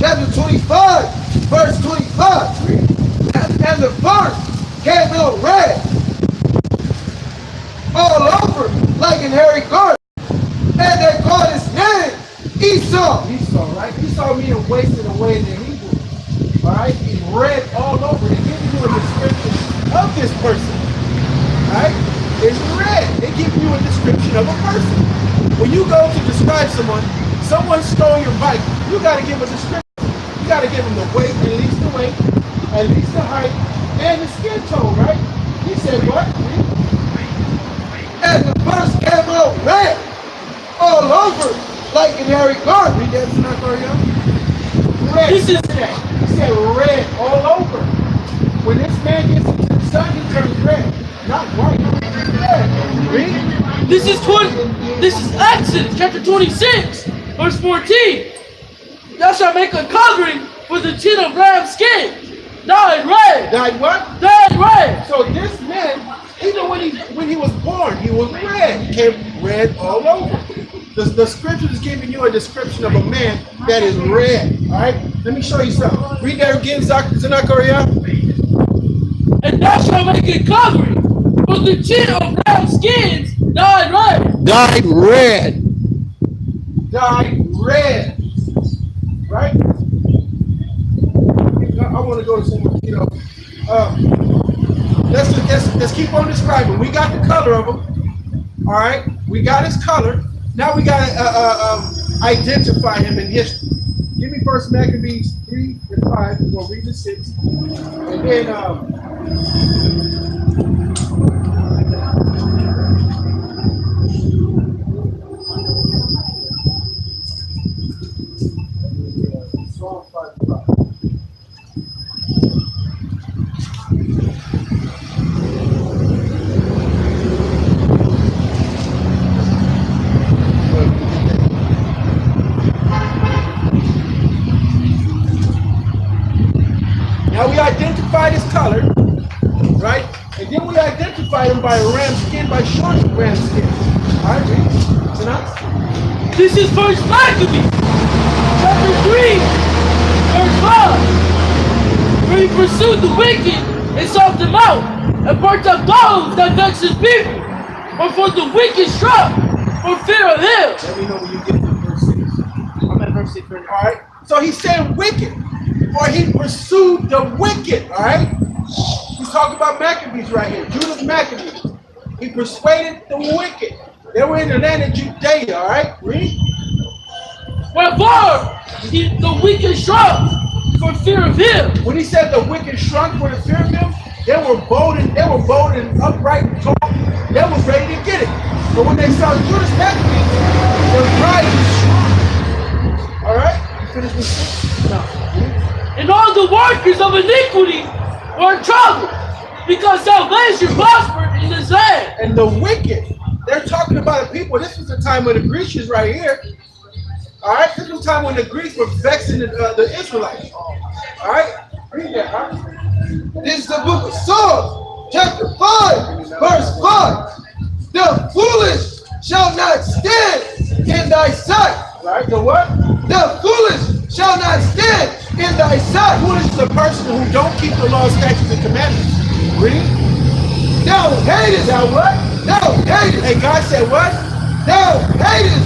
chapter 25, verse 25. And the first came out red, all over like an hairy garment. And they called his name Esau. Esau, right? Esau meaning wasted away in the Hebrew. All right? He's red all over. They give you a description of this person. Right? It's red. They give you a description of a person. When you go to describe someone stole your bike, you got to give a description. You got to give them the weight, at least the height, and the skin tone, right? He said what? And the first came out red, all over, like an hairy garment. Read that, Zanakoria. Red. He said red all over. When this man gets into the sun, he turns red, not white. Red. Read. This is Exodus chapter 26, verse 14. Thou shalt make a covering for the chin of ram skin. Dyed red. Dyed what? Dyed red. So this man, even when he was born, he was red. He came red all over. The scripture is giving you a description of a man that is red. All right? Let me show you something. Read that again, Zanakoria. And thou shalt make a covering for the chin of ram skins. Dyed red. Dyed red. Dyed red. Right? I want to go to somewhere, let's keep on describing. We got the color of him. All right? We got his color. Now we got to identify him in history. Give me First Maccabees 3 and 5. We're going to read the 6. And then Psalm 5. Now we identified his color, right? And then we identified him by a ram skin, by short ram skin. All right, read. Tonight. This is First Maccabees, chapter 3, verse 5. For he pursued the wicked and sought them out, and burnt up those that vex his people. Or for the wicked struck, for fear of him. Let me know when you get to verse 6. I'm at verse 6 right now. All right. So he's saying wicked, for he pursued the wicked. All right. He's talking about Maccabees right here. Judah's Maccabees. He persuaded the wicked. They were in the land of Judea. All right. Read. Wherefore the wicked shrunk for fear of him. When he said the wicked shrunk for the fear of him, they were bold and upright and tall. They was ready to get it. But when they saw Judah's Maccabees, their pride shrunk. All right. You finished with 6? No. And all the workers of iniquity were in trouble, because salvation prospered in this land. And the wicked, they're talking about the people. This was the time when the Grecians right here. All right, this was the time when the Greeks were vexing the Israelites. All right, read that. Huh? This is the book of Psalms, chapter 5, verse 5. The foolish shall not stand in thy sight. Right, the what? The foolish shall not stand in thy sight. Foolish is a person who don't keep the law, statutes, and commandments. Read. Thou hatest. Thou what? Thou hatest. And God said what? Thou hatest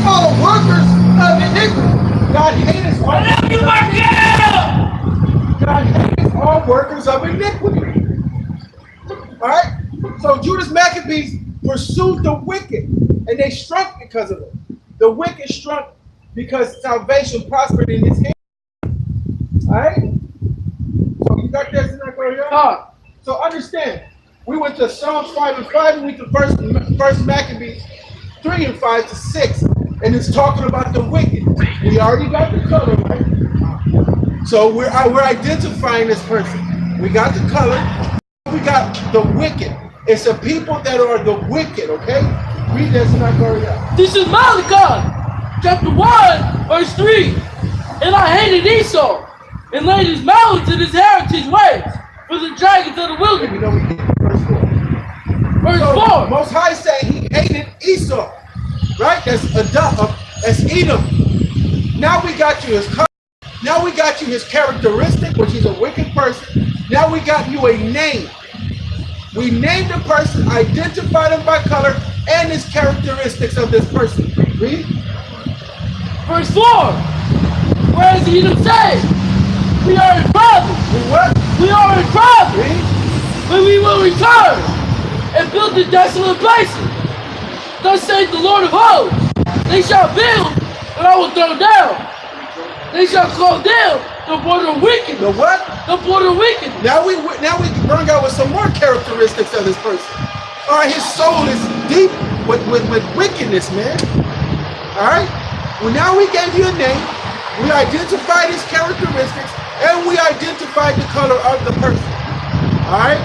all workers of iniquity. God hateth what? God hateth all workers of iniquity. All right? So Judah's Maccabees pursued the wicked, and they shrunk because of it. The wicked shrunk because salvation prospered in his hand. All right? So you got that, Zanakoria? So understand, we went to Psalms 5 and 5, and we went to First Maccabees 3 and 5 to 6. And it's talking about the wicked. We already got the color, right? So we're identifying this person. We got the color. We got the wicked. It's the people that are the wicked, okay? Read this and I go out. This is Malachi, chapter 1, verse 3. And I hated Esau, and laid his mouth and his heritage ways for the dragons of the wilderness. We know we get verse 4. Verse 4. Most High say he hated Esau. Right? That's Edom. That's Edom. Now we got you as color. Now we got you his characteristic, which is a wicked person. Now we got you a name. We named the person, identified him by color, and his characteristics of this person. Read. Verse 4. Whereas he said, we are in problem. We what? We are in problem. Read. But we will return and build the desolate places. Thus saith the Lord of hosts, they shall build, and I will throw down. They shall call down the border of wickedness. The what? The border of wickedness. Now we bring out with some more characteristics of this person. All right, his soul is deep with wickedness, man. All right. Well, now we gave you a name. We identified his characteristics, and we identified the color of the person. All right.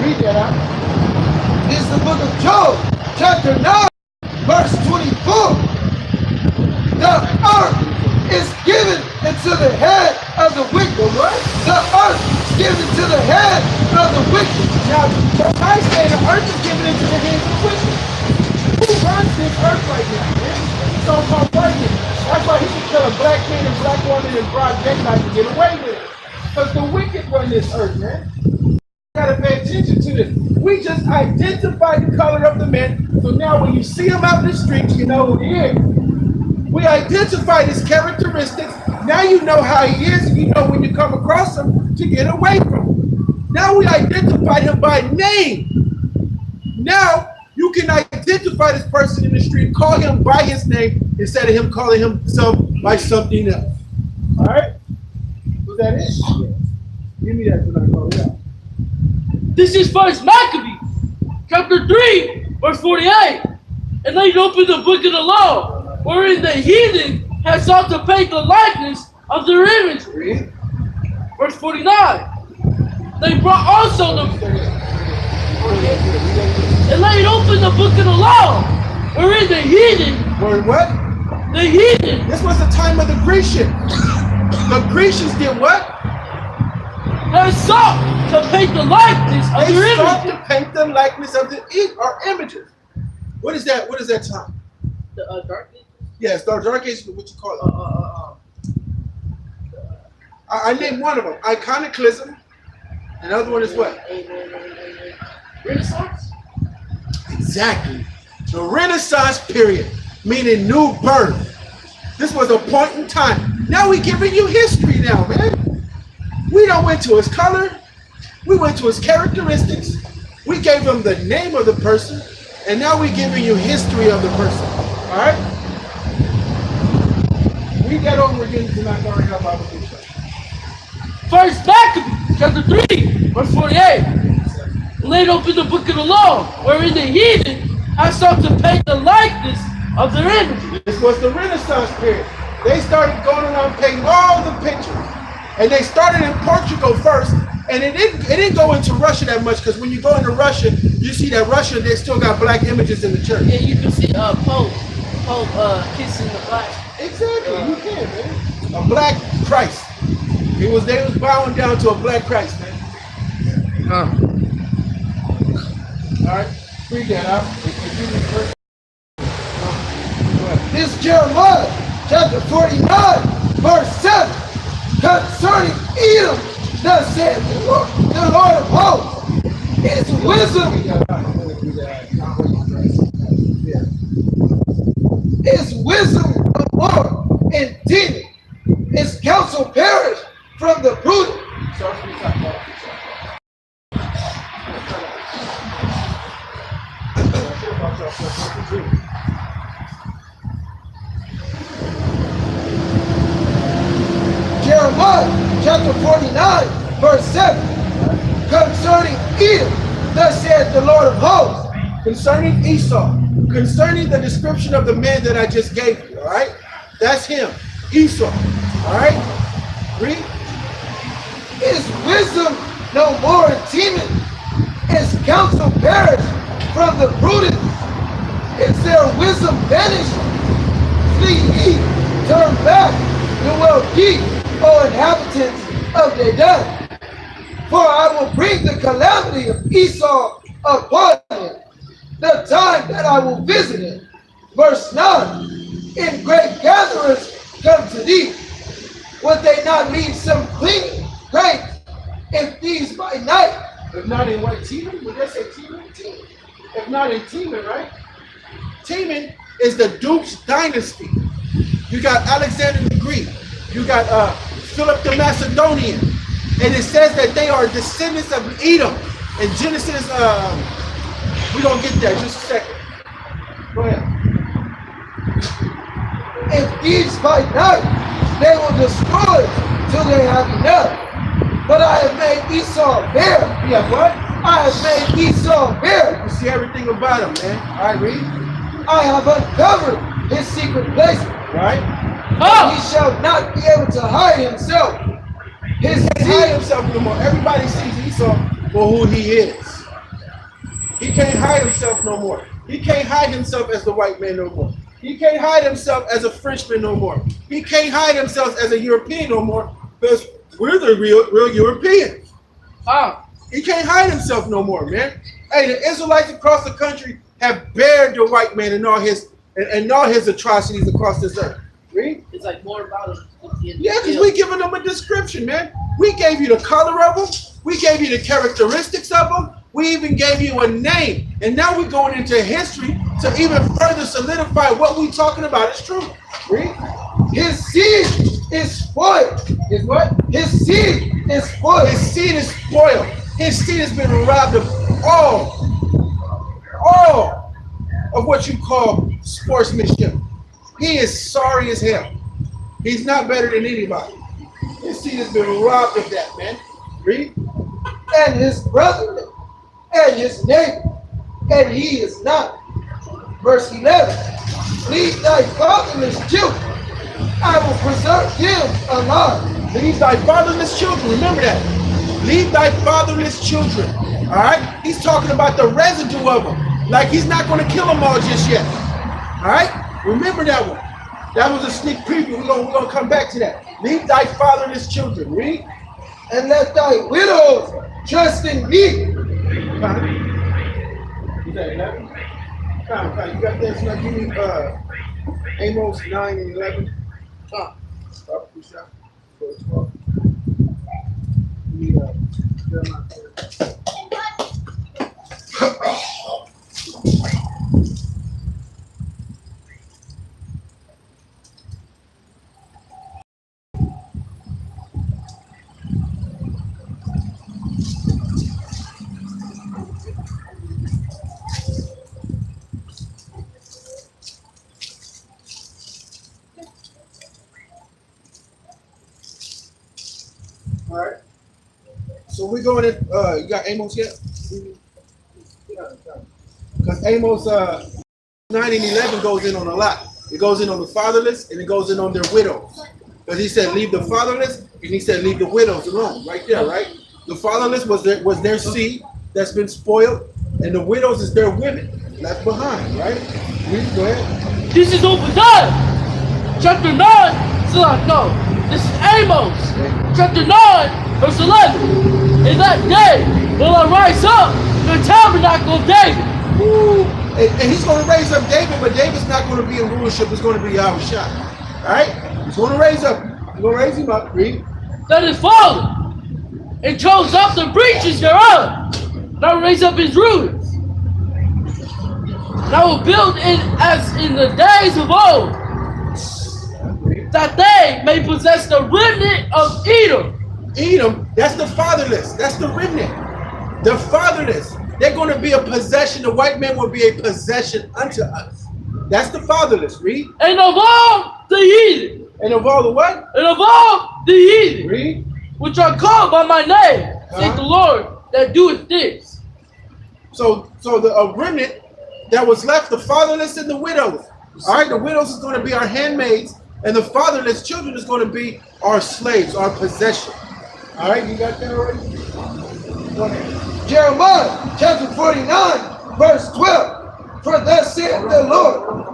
Read that out. This is the book of Job, chapter 9, verse 24. The earth is given into the hand of the wicked. What? The earth is given to the hand of the wicked. Now, I say the earth is given into the hands of the wicked. Who runs this earth right now, man? So-called president. That's why he can kill a black man and black woman in broad daylight to get away with it. Because the wicked run this earth, man. Gotta pay attention to this. We just identified the color of the man, so now when you see him out in the streets, you know who he is. We identified his characteristics. Now you know how he is, and you know when you come across him to get away from him. Now we identified him by name. Now you can identify this person in the street, call him by his name instead of him calling himself by something else. All right? Was that it? Yeah. Give me that when I call it out. This is First Maccabees, chapter 3, verse 48. And laid open the book of the law, wherein the heathen had sought to paint the likeness of their imagery. Verse 49. They brought also the and laid open the book of the law, wherein the heathen. Word what? The heathen. This was the time of the Grecians. The Grecians did what? Had sought to paint the likeness of their They sought images. to paint the likeness of our images. What is that? What is that time? The dark ages? Yes, dark age. What you call it? I named one of them. Iconoclasm. Another one is what? Renaissance? Exactly. The Renaissance period, meaning new birth. This was a point in time. Now we giving you history now, man. We don't went to his color. We went to his characteristics. We gave him the name of the person. And now we giving you history of the person. All right? Read that over again tonight. I already have Bible teacher. First Maccabees, chapter 3, verse 48. Laid open the book of the law, wherein the heathen had sought to paint the likeness of their images. This was the Renaissance period. They started going around painting all the pictures. And they started in Portugal first. And it didn't go into Russia that much, because when you go into Russia, you see that Russia, they still got black images in the church. Yeah, you can see Pope kissing the black. Exactly, you can, man. A black Christ. They was bowing down to a black Christ, man. All right, read that out. This is Jeremiah, chapter 49, verse 7. Concerning Edom, thus said the Lord of hosts, his wisdom no more indeed. His counsel perished from the prudent. Jeremiah chapter 49, verse 7. Concerning Edom, thus said the Lord of hosts. Concerning Esau, concerning the description of the man that I just gave you, all right? That's him, Esau, all right? Read. His wisdom no more teeming, his counsel perished from the prudent. Is their wisdom vanished? Flee ye, turn back, do well ye, O inhabitants of Dedan. For I will bring the calamity of Esau upon him, the time that I will visit him. Verse 9, in great gatherers come to thee, Would they not leave some clean grains and thieves by night? If not in what, Teman? Would they say Teman? If not in Teman, right? Teman is the Dukes dynasty. You got Alexander the Greek. You got Philip the Macedonian. And it says that they are descendants of Edom. In Genesis, we're going to get there just a second. Go ahead. If thieves by night, they will destroy till they have enough. But I have made Esau bare. Yeah, what? I have made Esau bare. You see everything about him, man. All right, read. I have uncovered his secret places. Right? He shall not be able to hide himself. His He can't hide himself no more. Everybody sees Esau for who he is. He can't hide himself no more. He can't hide himself as the white man no more. He can't hide himself as a Frenchman no more. He can't hide himself as a European no more because we're the real Europeans. He can't hide himself no more, man. Hey, the Israelites across the country have bared the white man and all his atrocities across this earth. Read? It's like more about him. Yeah, because we giving them a description, man. We gave you the color of them. We gave you the characteristics of them. We even gave you a name. And now we're going into history to even further solidify what we're talking about is true. Read? His seed is spoiled. His what? His seed is spoiled. His seed is spoiled. His seed has been robbed of all of what you call sportsmanship. He is sorry as hell. He's not better than anybody. His seed has been robbed of that, man. Read. And his brother and his neighbor, and he is not. Verse 11. Leave thy fatherless children. I will preserve them alive. Leave thy fatherless children. Remember that. Leave thy fatherless children. All right? He's talking about the residue of them. Like he's not going to kill them all just yet. All right? Remember that one. That was a sneak preview. We're gonna come back to that. Leave thy fatherless children. Read. And let thy widows trust in me. You got that? You got that? So give me Amos 9 and 11. Stop, push out. Go to 12. You need Jeremiah 30. All right. So we're going in. You got Amos yet? Because Amos 9 and 11 goes in on a lot. It goes in on the fatherless and it goes in on their widows. Because he said, leave the fatherless, and he said, leave the widows alone. Right there, right? The fatherless was their seed that's been spoiled, and the widows is their women left behind, right? Go ahead. This is Obadiah, chapter 9. So no, this is Amos, chapter 9, verse 11. In that day will I rise up the tabernacle of David. Woo. And he's going to raise up David, but David's not going to be in rulership. It's going to be Yahushua. All right? He's going to raise up. He's going to raise him up. Read. That is fallen, and chose up the breaches thereof. And I will raise up his rulers. And I will build it as in the days of old, that they may possess the remnant of Edom. Edom, that's the fatherless. That's the remnant. The fatherless. They're going to be a possession. The white man will be a possession unto us. That's the fatherless. Read. And of all the heathen. And of all the what? And of all the heathen. Read. Which are called by my name, saith the Lord that doeth this. So the remnant that was left, the fatherless and the widows. All right, the widows is going to be our handmaids, and the fatherless children is going to be our slaves, our possession. All right, you got that already? Go ahead. Jeremiah chapter 49, verse 12. For thus saith the Lord.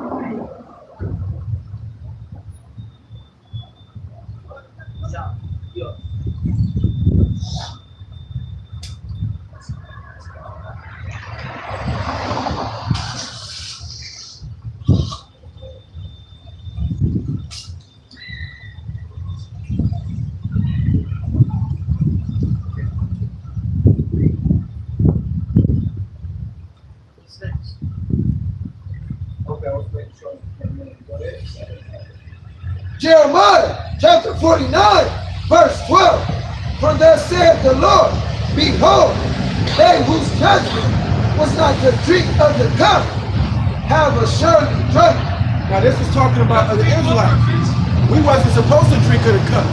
Okay, I was making sure. Go ahead. Jeremiah chapter 49, verse 12. For thus saith the Lord, behold, they whose judgment was not to drink of the cup have assuredly drunk. Now this is talking about the Israelites. We wasn't supposed to drink of the cup,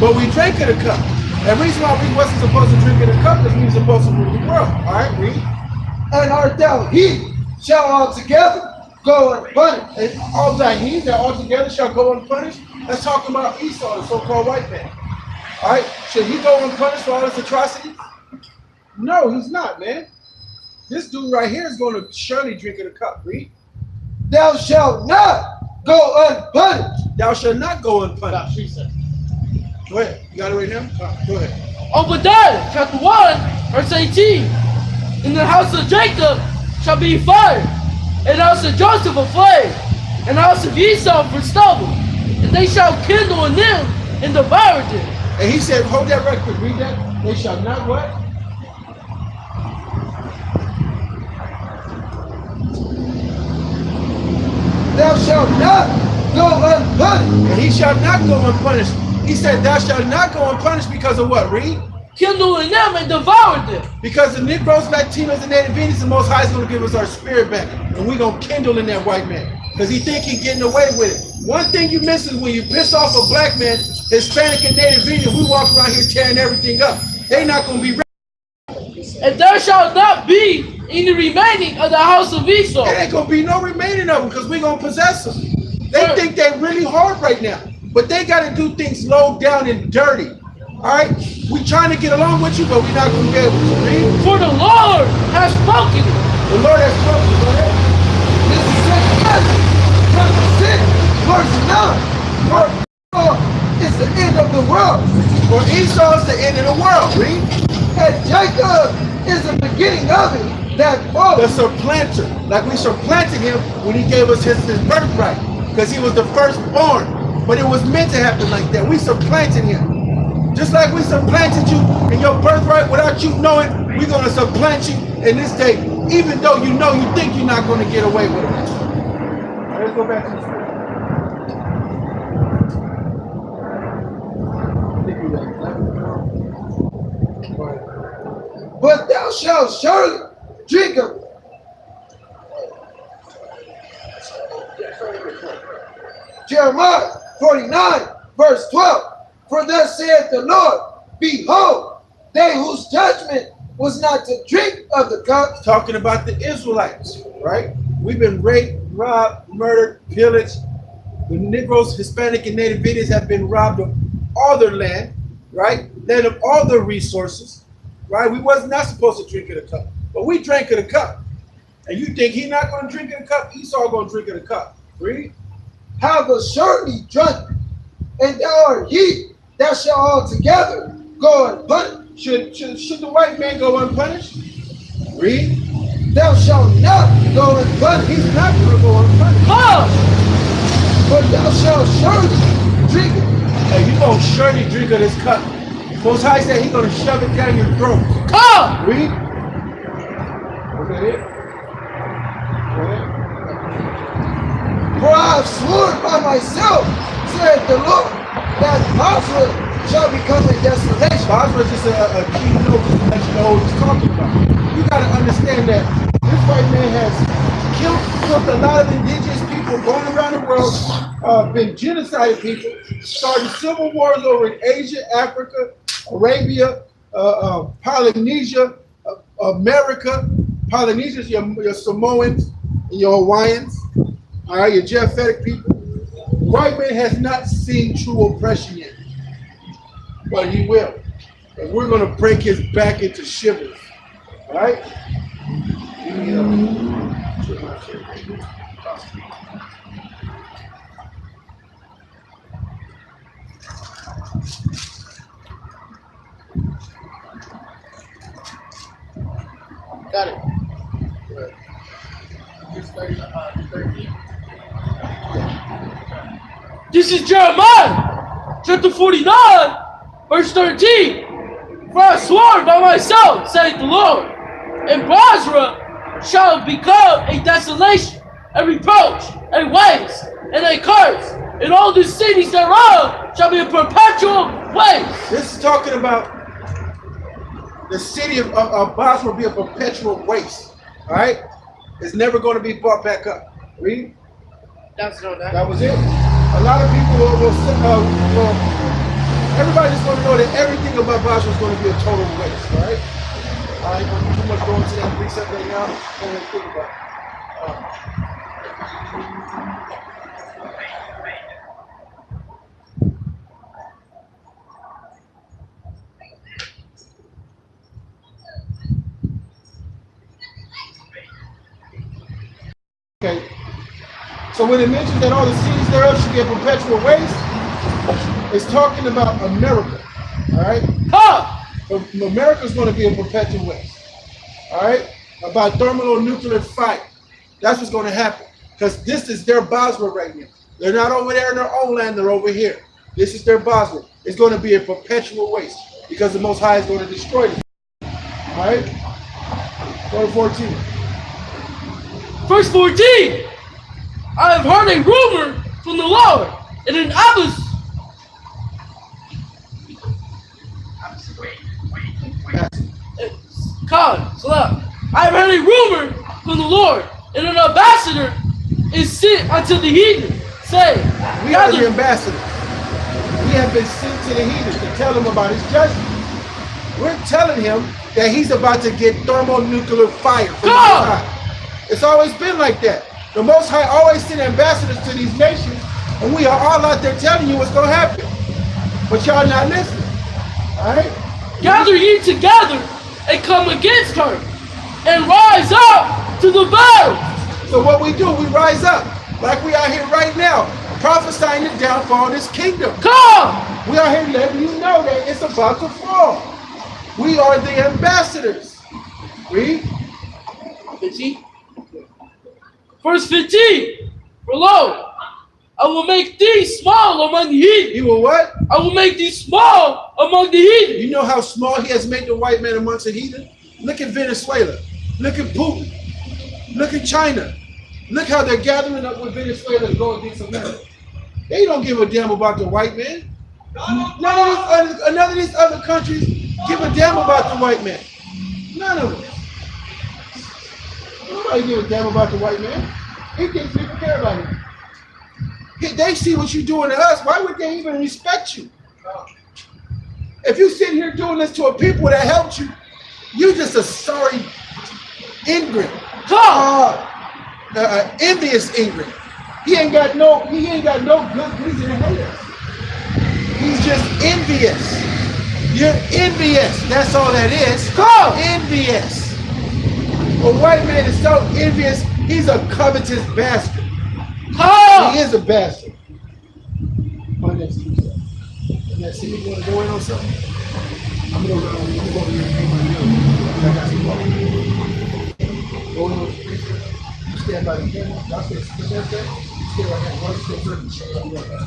but we drank of the cup. And the reason why we wasn't supposed to drink of the cup is we were supposed to rule the world. All right, read. And art thou he shall altogether go unpunished. And all thy he that altogether shall go unpunished. That's talking about Esau, the so-called white man. All right, should he go unpunished for all this atrocity? No, he's not, man. This dude right here is going to surely drink of the cup. Read. Thou shalt not go unpunished. Thou shalt not go unpunished. Go ahead. You got it right now? Go ahead. Obadiah, chapter 1, verse 18. In the house of Jacob shall be fire, and the house of Joseph a flame, and the house of Esau for stubble, and they shall kindle in them and devour them. And he said, hold that right quick. Read that. They shall not what? Thou shalt not go unpunished. And he shall not go unpunished. He said, thou shalt not go unpunished because of what? Read. Kindle in them and devour them. Because the Negroes, Latinos, and Native Indians, the Most High is going to give us our spirit back. And we're going to kindle in that white man. Because he think he's getting away with it. One thing you miss is when you piss off a black man, Hispanic and Native Indian, we walk around here tearing everything up. They not going to be ready. And there shall not be any remaining of the house of Esau. There ain't going to be no remaining of them because we're going to possess them. They think they're really hard right now. But they got to do things low down and dirty. All right? We trying to get along with you, but we're not going to be able to. Read. For the Lord has spoken. The Lord has spoken. Go ahead. This is 2 chapter 6, verse 9. For Esau is the end of the world. For Esau is the end of the world. Read. And Jacob is the beginning of it that The falls. supplanter. Like we supplanted him when he gave us his birthright. Because he was the firstborn. But it was meant to happen like that. We supplanted him. Just like we supplanted you in your birthright without you knowing, we're going to supplant you in this day, even though you know you think you're not going to get away with it. Right, let's go back to the script. But thou shalt surely drink of it. Jeremiah 49, verse 12. For thus saith the Lord, behold, they whose judgment was not to drink of the cup. Talking about the Israelites, right? We've been raped, robbed, murdered, pillaged. The Negroes, Hispanic, and Native Indians have been robbed of all their land, right? Land of all their resources, right? We was not supposed to drink of the cup, but we drank of the cup. And you think he's not going to drink of the cup? Esau going to drink of the cup. Read. Have assuredly drunk, and thou art he that shall altogether go unpunished. Should the white man go unpunished? Read. Thou shalt not go unpunished. He's not going to go unpunished. But thou shalt surely drink it. Hey, you going to surely drink of this cup. Most High said he's going to shove it down your throat. Come! Read. Was that it? Go ahead. For I have sworn by myself, saith the Lord, that Basra shall become a desolation. Basra is just a key note to let you know what he's talking about. You got to understand that this white man has killed a lot of indigenous people going around the world, been genocided people, started civil wars over in Asia, Africa, Arabia, Polynesia, America. Polynesia is your Samoans, your Hawaiians, all right, your Japhetic people. White man has not seen true oppression yet, but he will. And we're going to break his back into shivers. All right? Got it. This is Jeremiah, chapter 49, verse 13. For I swore by myself, saith the Lord, and Basra shall become a desolation, a reproach, a waste, and a curse, and all the cities thereof shall be a perpetual waste. This is talking about the city of Basra will be a perpetual waste. All right? It's never going to be brought back up. Read. That was it. A lot of people will everybody's going to know that everything about Basra is going to be a total waste. All right? All right, don't too much going to that precept right now. Don't even think about it. Okay. So when it mentions that all the cities thereof should be a perpetual waste, it's talking about America. All right? America is going to be a perpetual waste. All right? About thermonuclear fight. That's what's going to happen. Because this is their Basra right now. They're not over there in their own land, they're over here. This is their Basra. It's going to be a perpetual waste because the Most High is going to destroy them. All right? Go to 14. Verse 14. I have heard a rumor from the Lord, and an abyss. I have heard a rumor from the Lord, and an ambassador is sent unto the heathen, saying, we are the ambassadors. We have been sent to the heathen to tell him about his judgment. We're telling him that he's about to get thermonuclear fire from the Most High. It's always been like that. The Most High always send ambassadors to these nations, and we are all out there telling you what's going to happen. But y'all not listening. All right? Gather ye together and come against her, and rise up to the battle. So what we do, we rise up, like we are here right now, prophesying the downfall of this kingdom. Come! We are here letting you know that it's about to fall. We are the ambassadors. Read. 15. Verse 15. For lo, I will make thee small among the heathen. He will what? I will make thee small among the heathen. You know how small he has made the white man amongst the heathen? Look at Venezuela. Look at Putin. Look at China. Look how they're gathering up with Venezuela to go against America. They don't give a damn about the white man. None of these other countries give a damn about the white man. None of them. Nobody give a damn about the white man. He thinks people care about him. They see what you're doing to us. Why would they even respect you? If you sit here doing this to a people that helped you, you just a sorry ingrate. Envious ingrate. He ain't got no good reason to hate us. He's just envious. You're envious. That's all that is. Envious. A white man is so envious, he's a covetous bastard. He is a bastard. See, you want to go in on something? I'm going to go over here and pay my bill. I got some money. Go in on the stand by the camera. Y'all stay there. Stay right here. One stay there. I'll be right back.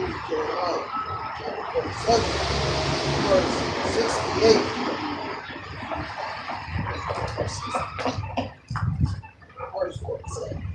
Jeremiah chapter 47, verse 68. Verse 47.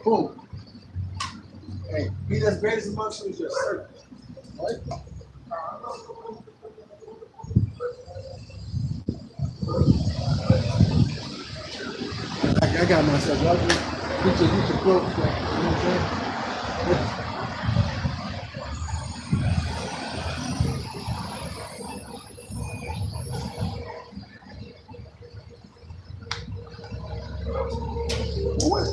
Boom. Hey, he that's greatest amongst you is your servant. Right? I got myself. Y'all get your throat back. You know what I'm saying? What?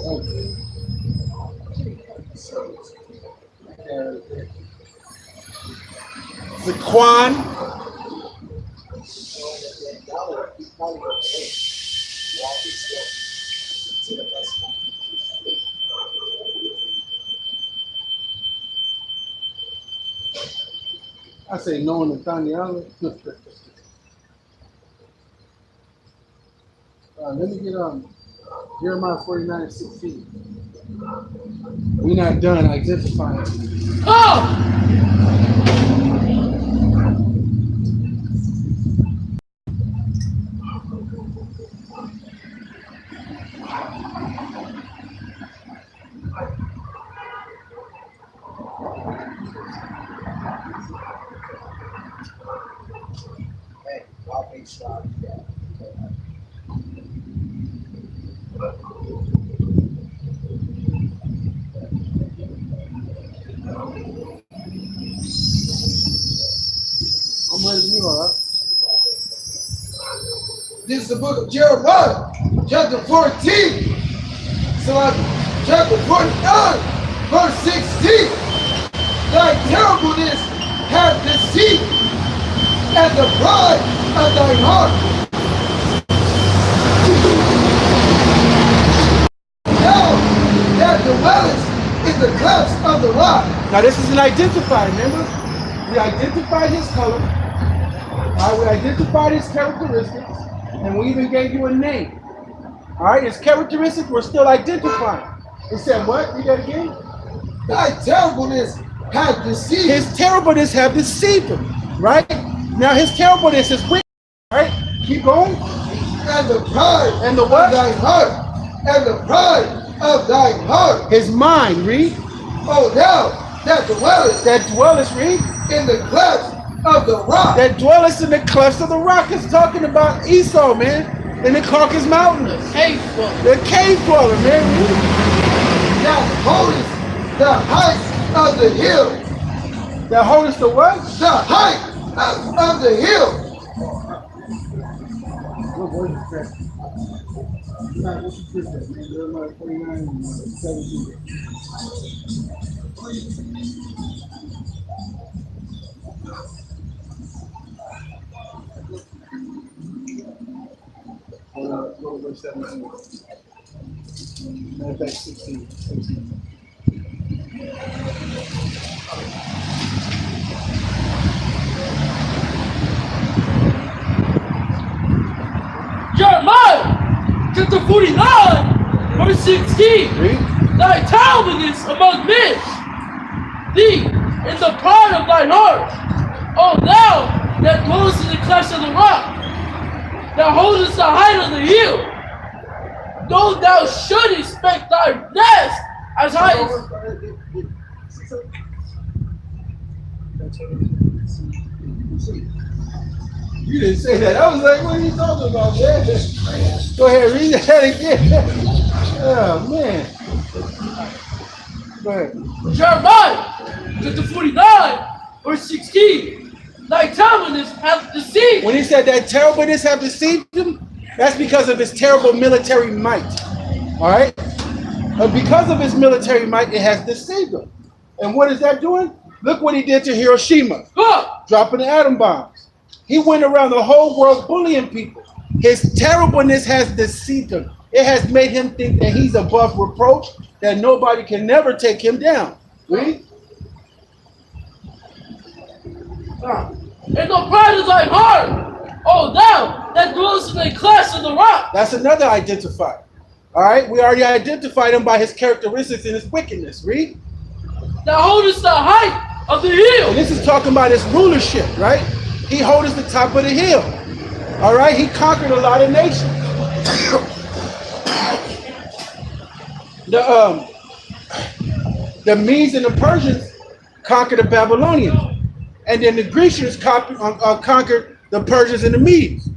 Zaquan. I say no on Nathaniel. Let me get Jeremiah 49:16. We're not done identifying. Oh! Hey, I'll make sure I do that. I'm ready to you, all right? This is the book of Jeremiah, chapter 14. So chapter 49, verse 16. Thy terribleness hath deceived, and the pride of thy heart. Thou that dwellest in the clefts of the rock. Now this is an identifier, remember? We identified his color. All right, we identified his characteristics, and we even gave you a name. All right, his characteristics we're still identifying. It said what? Read that again. Thy terribleness hath deceived. His terribleness have deceived him. Right? Now his terribleness is wicked. Right? Keep going. And the pride And the what? of thine heart. And the pride of thine heart. His mind, read. Oh, thou that dwellest. That dwellest, read. In the clefts of the rock. That dwellest in the clefts of the rock is talking about Esau, man. In the Caucasus Mountains. Cave dweller. The cave dweller, man. That holdeth the height of the hill. That holdeth the what? The height of the hill. What word is that? What's the scripture, man? Jeremiah 49:17. Go to verse 17. Matter of fact, 16. Jeremiah, chapter 49, verse 16. Read. Thy terribleness among men, thee in the pride of thine heart. O thou that dwellest in the clefts of the rock, that holdest the height of the hill, though thou should expect thy nest as high as. You didn't say that. I was like, what are you talking about, man? Go ahead, read that again. Oh, man. Go ahead. Jeremiah, chapter 49, verse 16. Thy terribleness hath deceived. When he said that terribleness have deceived him, that's because of his terrible military might. All right? And because of his military might, it has deceived him. And what is that doing? Look what he did to Hiroshima. Dropping the atom bombs. He went around the whole world bullying people. His terribleness has deceived him. It has made him think that he's above reproach, that nobody can never take him down. Read. And the pride of thy heart, O thou that dwellest in the clefts of the rock. That's another identifier. All right, we already identified him by his characteristics and his wickedness. Read. That holdest the height of the hill. And this is talking about his rulership, right? He holds the top of the hill. All right, he conquered a lot of nations. The Medes and the Persians conquered the Babylonians, and then the Grecians conquered the Persians and the Medes.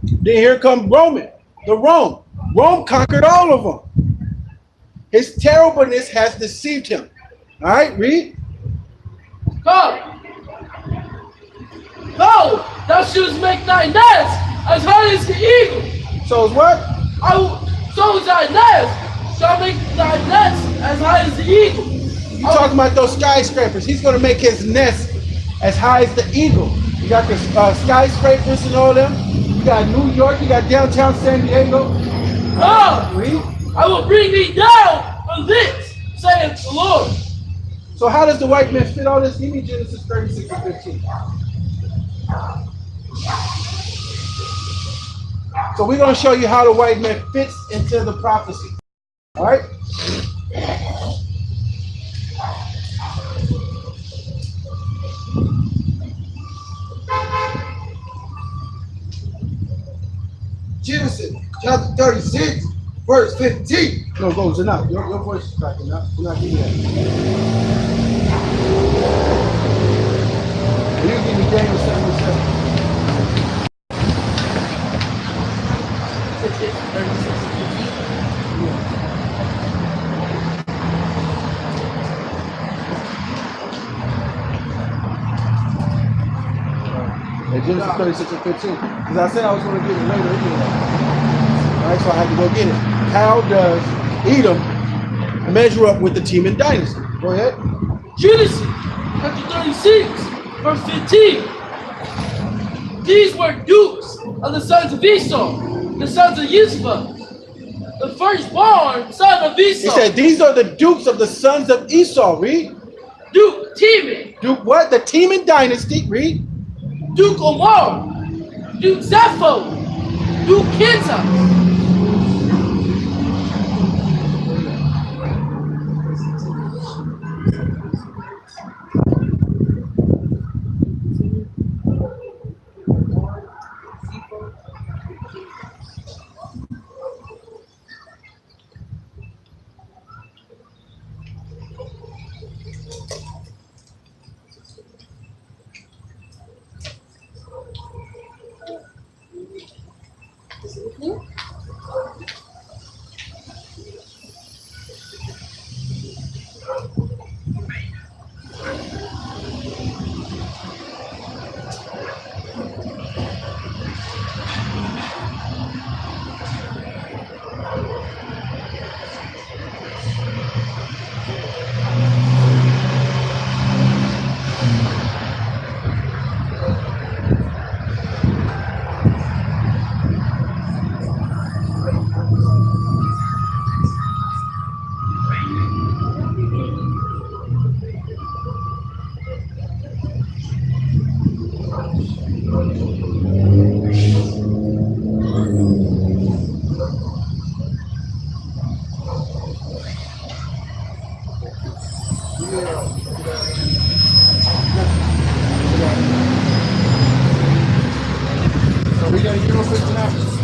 Then here come Rome. Rome conquered all of them. His terribleness has deceived him. All right, read. Come, go, thou shouldst make thy nest as high as the eagle. So is what? So is thy nest shall make thy nest as high as the eagle. You talking about those skyscrapers? He's going to make his nest as high as the eagle. You got the skyscrapers and all them. You got New York. You got downtown San Diego. Read. I will bring thee down from this, saith the Lord. So how does the white man fit all this? Give me Genesis 36 and 15. So we're going to show you how the white man fits into the prophecy. All right? Genesis chapter 36, verse 15. No, go, Zanat. Your voice is cracking up. We're not giving that. You give me Daniel 7:7. Genesis 36 and 15. Because I said I was going to get it later anyway. Alright, so I had to go get it. How does Edom measure up with the Teman dynasty? Go ahead. Genesis chapter 36, verse 15. These were dukes of the sons of Esau, the sons of Yisbah, the firstborn son of Esau. He said, these are the dukes of the sons of Esau. Read. Duke Teman. Duke what? The Teman dynasty. Read. Duke Omar, Duke Zepho, Duke Kenta.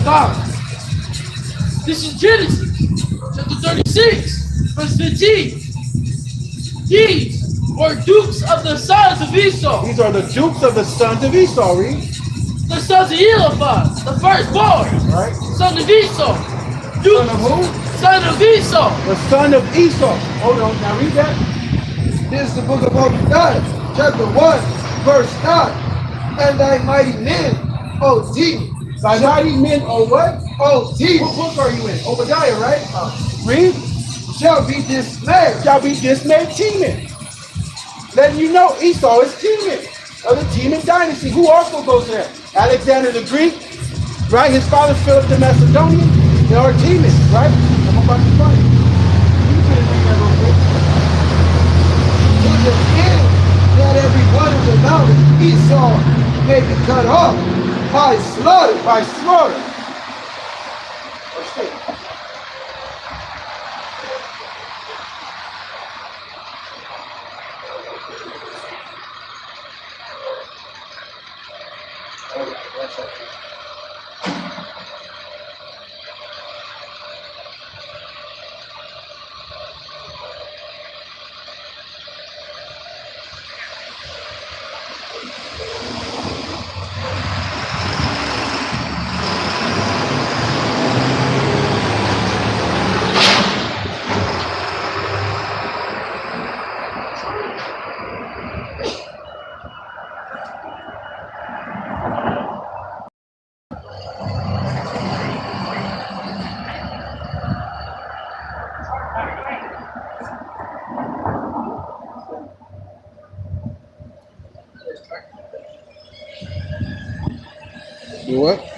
Stop. This is Genesis chapter 36, verse 15. These were dukes of the sons of Esau. These are the dukes of the sons of Esau. Read. The sons of Eliphaz, the firstborn. Right. Son of Esau. Duke, Son of who? Son of Esau. The son of Esau. Hold on. Now read that. This is the book of Obadiah, chapter 1, verse 9. And thy mighty men, O Teman. Thy mighty men, O what? O Teman. What book are you in? Obadiah, right? Read. Shall be dismayed. Shall be dismayed Teman. Letting you know Esau is Teman of the Teman dynasty. Who also goes there? Alexander the Greek, right? His father Philip the Macedonian. They are Teman, right? I'm about to find it. You can read that real quick. To the end that every one of the mountains Esau may be cut off by slaughter. By slaughter. Verse 8. You what?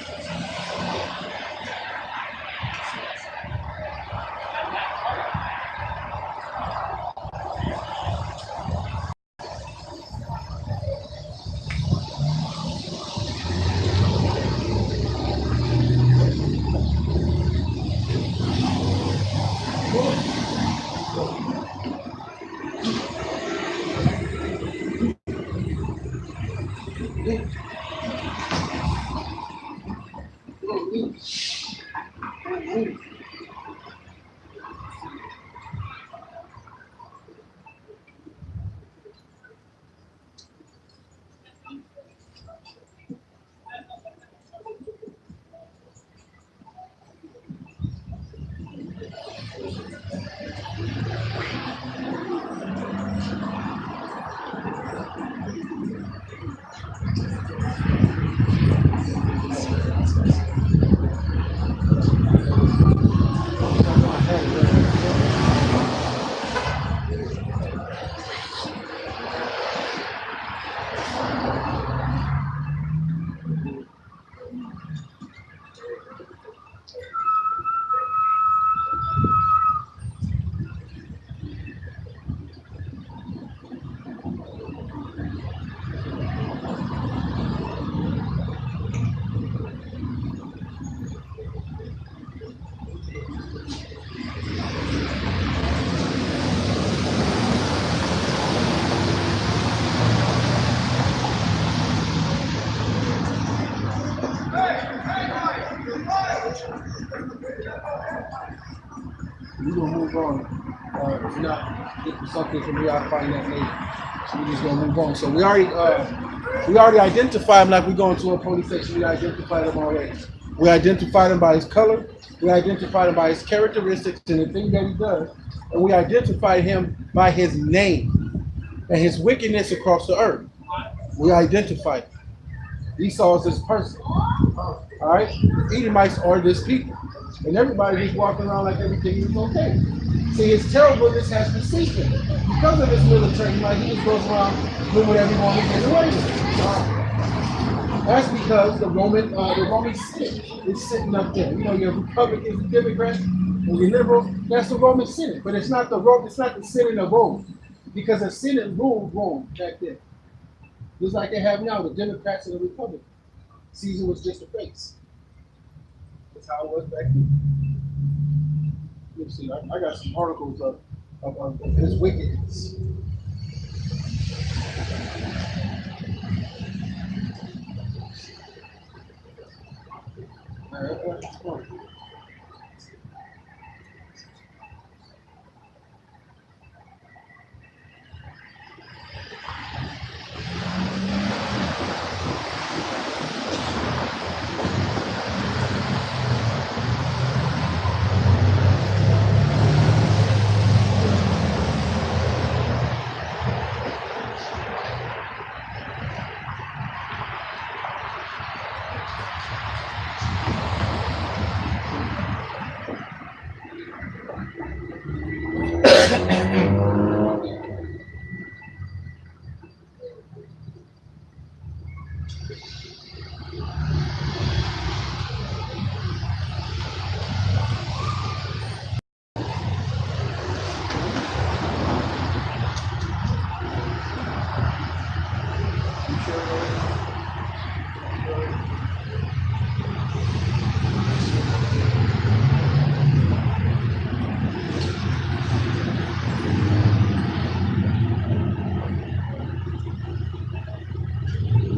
We're gonna move on. If not, get something from me, I'll find that later. So we're just gonna move on. So we already identified him like we're going to a police station. We identified him already. We identified him by his color. We identified him by his characteristics and the thing that he does. And we identified him by his name and his wickedness across the earth. We identified him. Esau is this person. All right? The Edomites are this people. And everybody just walking around like everything is okay. See, his terribleness has deceived him. Because of his military might, he just goes around doing whatever he wants to get away with. That's because the Roman Senate is sitting up there. You know, your Republicans and Democrats and your liberals, that's the Roman Senate. But it's not the Senate of Rome. Because the Senate ruled Rome back then. Just like they have now, the Democrats and the Republicans. Caesar was just a face. That's how it was back then. Let me see, I got some articles of his wickedness.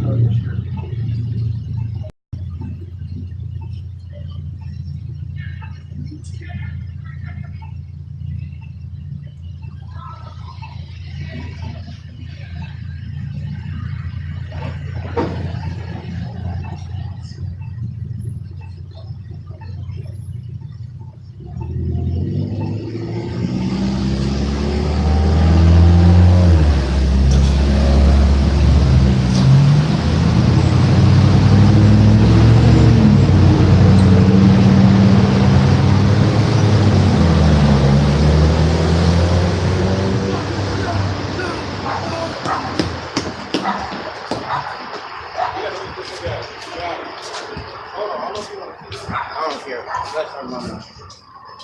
All right.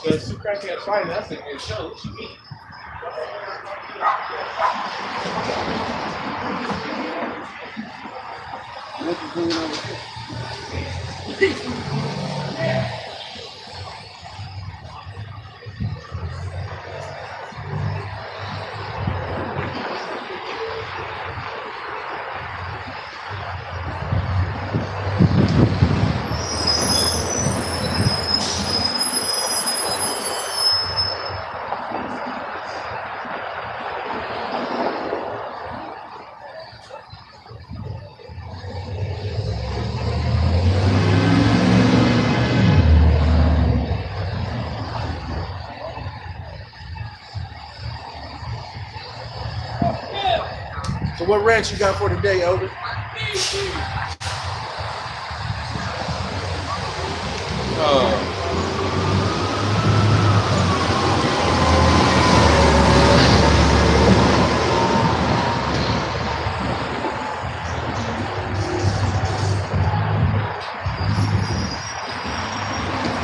Because Sue Crack can't fight. That's a good show. What you mean? What's going on with this? So what ranch you got for today, Elder?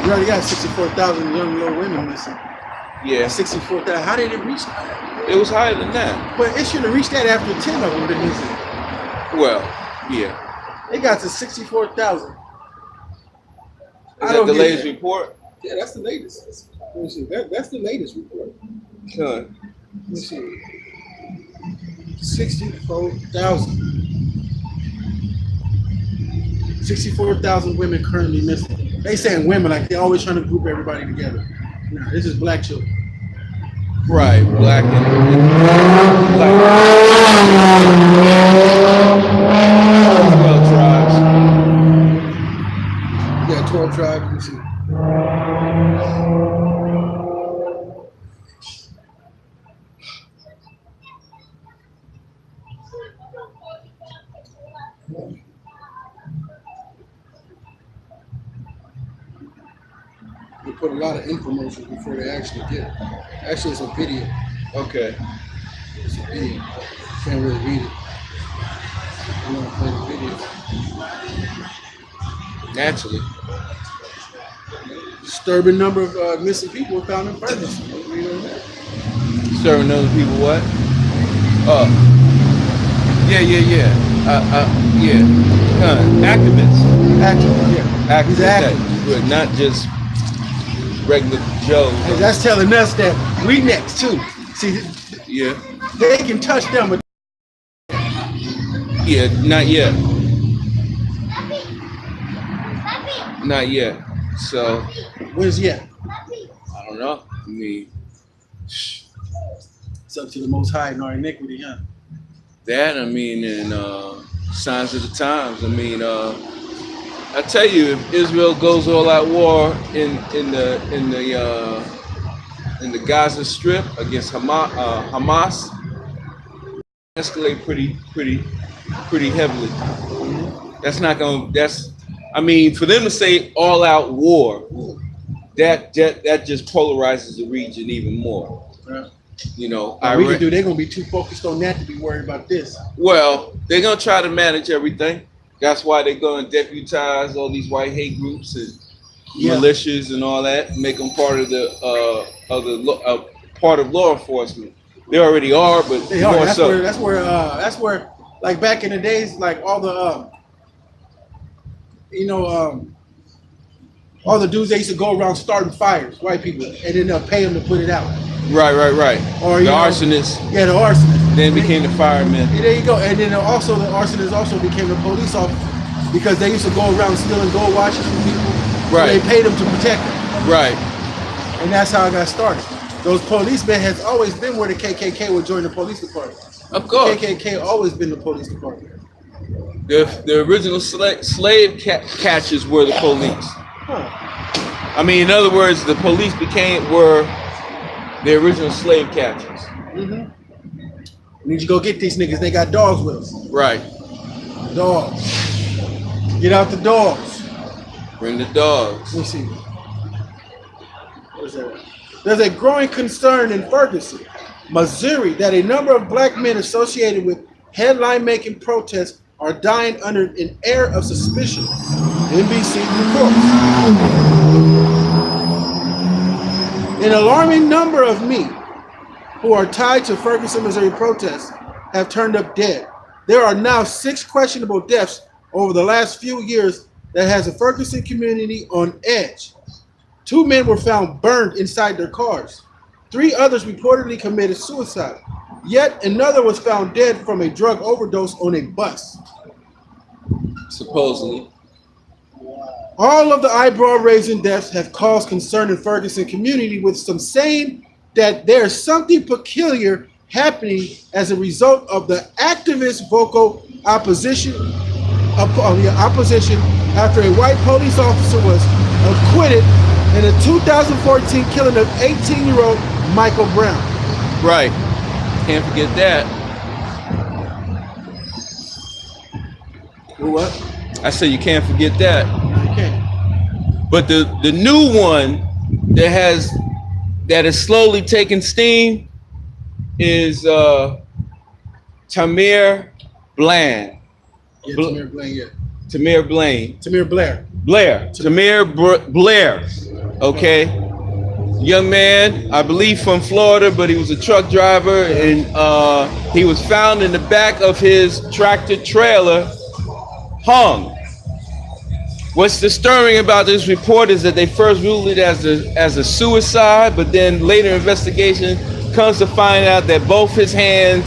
You already got 64,000 young little women missing. Yeah. 64,000. How did it reach that? It was higher than that. But it should have reached that after 10 of them been missing. Well, yeah. It got to 64,000. Is that the latest report? Yeah, that's the latest. Let me see. That's the latest report. Huh. Let me see. 64,000. 64,000 women currently missing. They saying women like they always trying to group everybody together. Nah, this is black children. Right, black and black. 12 tribes. Yeah, 12 tribes. Let me see. They put a lot of infomercials before they actually get it. Actually, it's a video. Okay. It's a video. Can't really read it. I'm gonna play the video. Naturally. Disturbing number of missing people were found in Ferguson. You know that? Serving other people what? Yeah. Yeah. Activists. Activist, yeah. He's Activists, active. but not just regular Joe. And that's telling us that we next too. See, Yeah. they can touch them, but Yeah, not yet. Not yet. So, where's yet? I don't know. I mean, It's up to the Most High in our iniquity, huh? that, I mean, and signs of the times. I mean, I tell you, if Israel goes all out war in the Gaza Strip against Hamas, escalate pretty heavily. That's not gonna. I mean, for them to say all out war, that just polarizes the region even more. Yeah. You know, They're gonna be too focused on that to be worried about this. Well, they're gonna try to manage everything. That's why they're gonna deputize all these white hate groups and militias and all that, make them part of part of law enforcement. They already are, but They are. more so. That's where, like back in the days, like all the, all the dudes they used to go around starting fires, white people, and then they'll pay them to put it out. Right. Or The arsonists Yeah, the arsonists. then became the firemen. Yeah, there you go. And then also the arsonists also became the police officers because they used to go around stealing gold watches from people. Right. They paid them to protect them. Right. And that's how it got started. Those policemen has always been where the KKK would join the police department. Of course. KKK always been the police department. The original slave catchers were the police. Huh. I mean, in other words, the police were the original slave catchers. Mm-hmm. We need to go get these niggas. They got dogs with us. Right. Dogs. Get out the dogs. Bring the dogs. Let me see. Where's that? There's a growing concern in Ferguson, Missouri, that a number of black men associated with headline-making protests are dying under an air of suspicion. NBC reports. An alarming number of me who are tied to Ferguson, Missouri protests have turned up dead. There are now 6 questionable deaths over the last few years that has the Ferguson community on edge. 2 men were found burned inside their cars. 3 others reportedly committed suicide. Yet another was found dead from a drug overdose on a bus. Supposedly. All of the eyebrow-raising deaths have caused concern in Ferguson community, with some saying that there's something peculiar happening as a result of the activist vocal opposition after a white police officer was acquitted in the 2014 killing of 18-year-old Michael Brown. Right. Can't forget that. What? I said you can't forget that. Okay. But the new one that is slowly taking steam is Tamir Bland. Yeah, Tamir Blaine, yeah. Tamir Blaine. Tamir Blair. Blair. Okay. Young man, I believe from Florida, but he was a truck driver, and he was found in the back of his tractor trailer, hung. What's disturbing about this report is that they first ruled it as a suicide, but then later investigation comes to find out that both his hands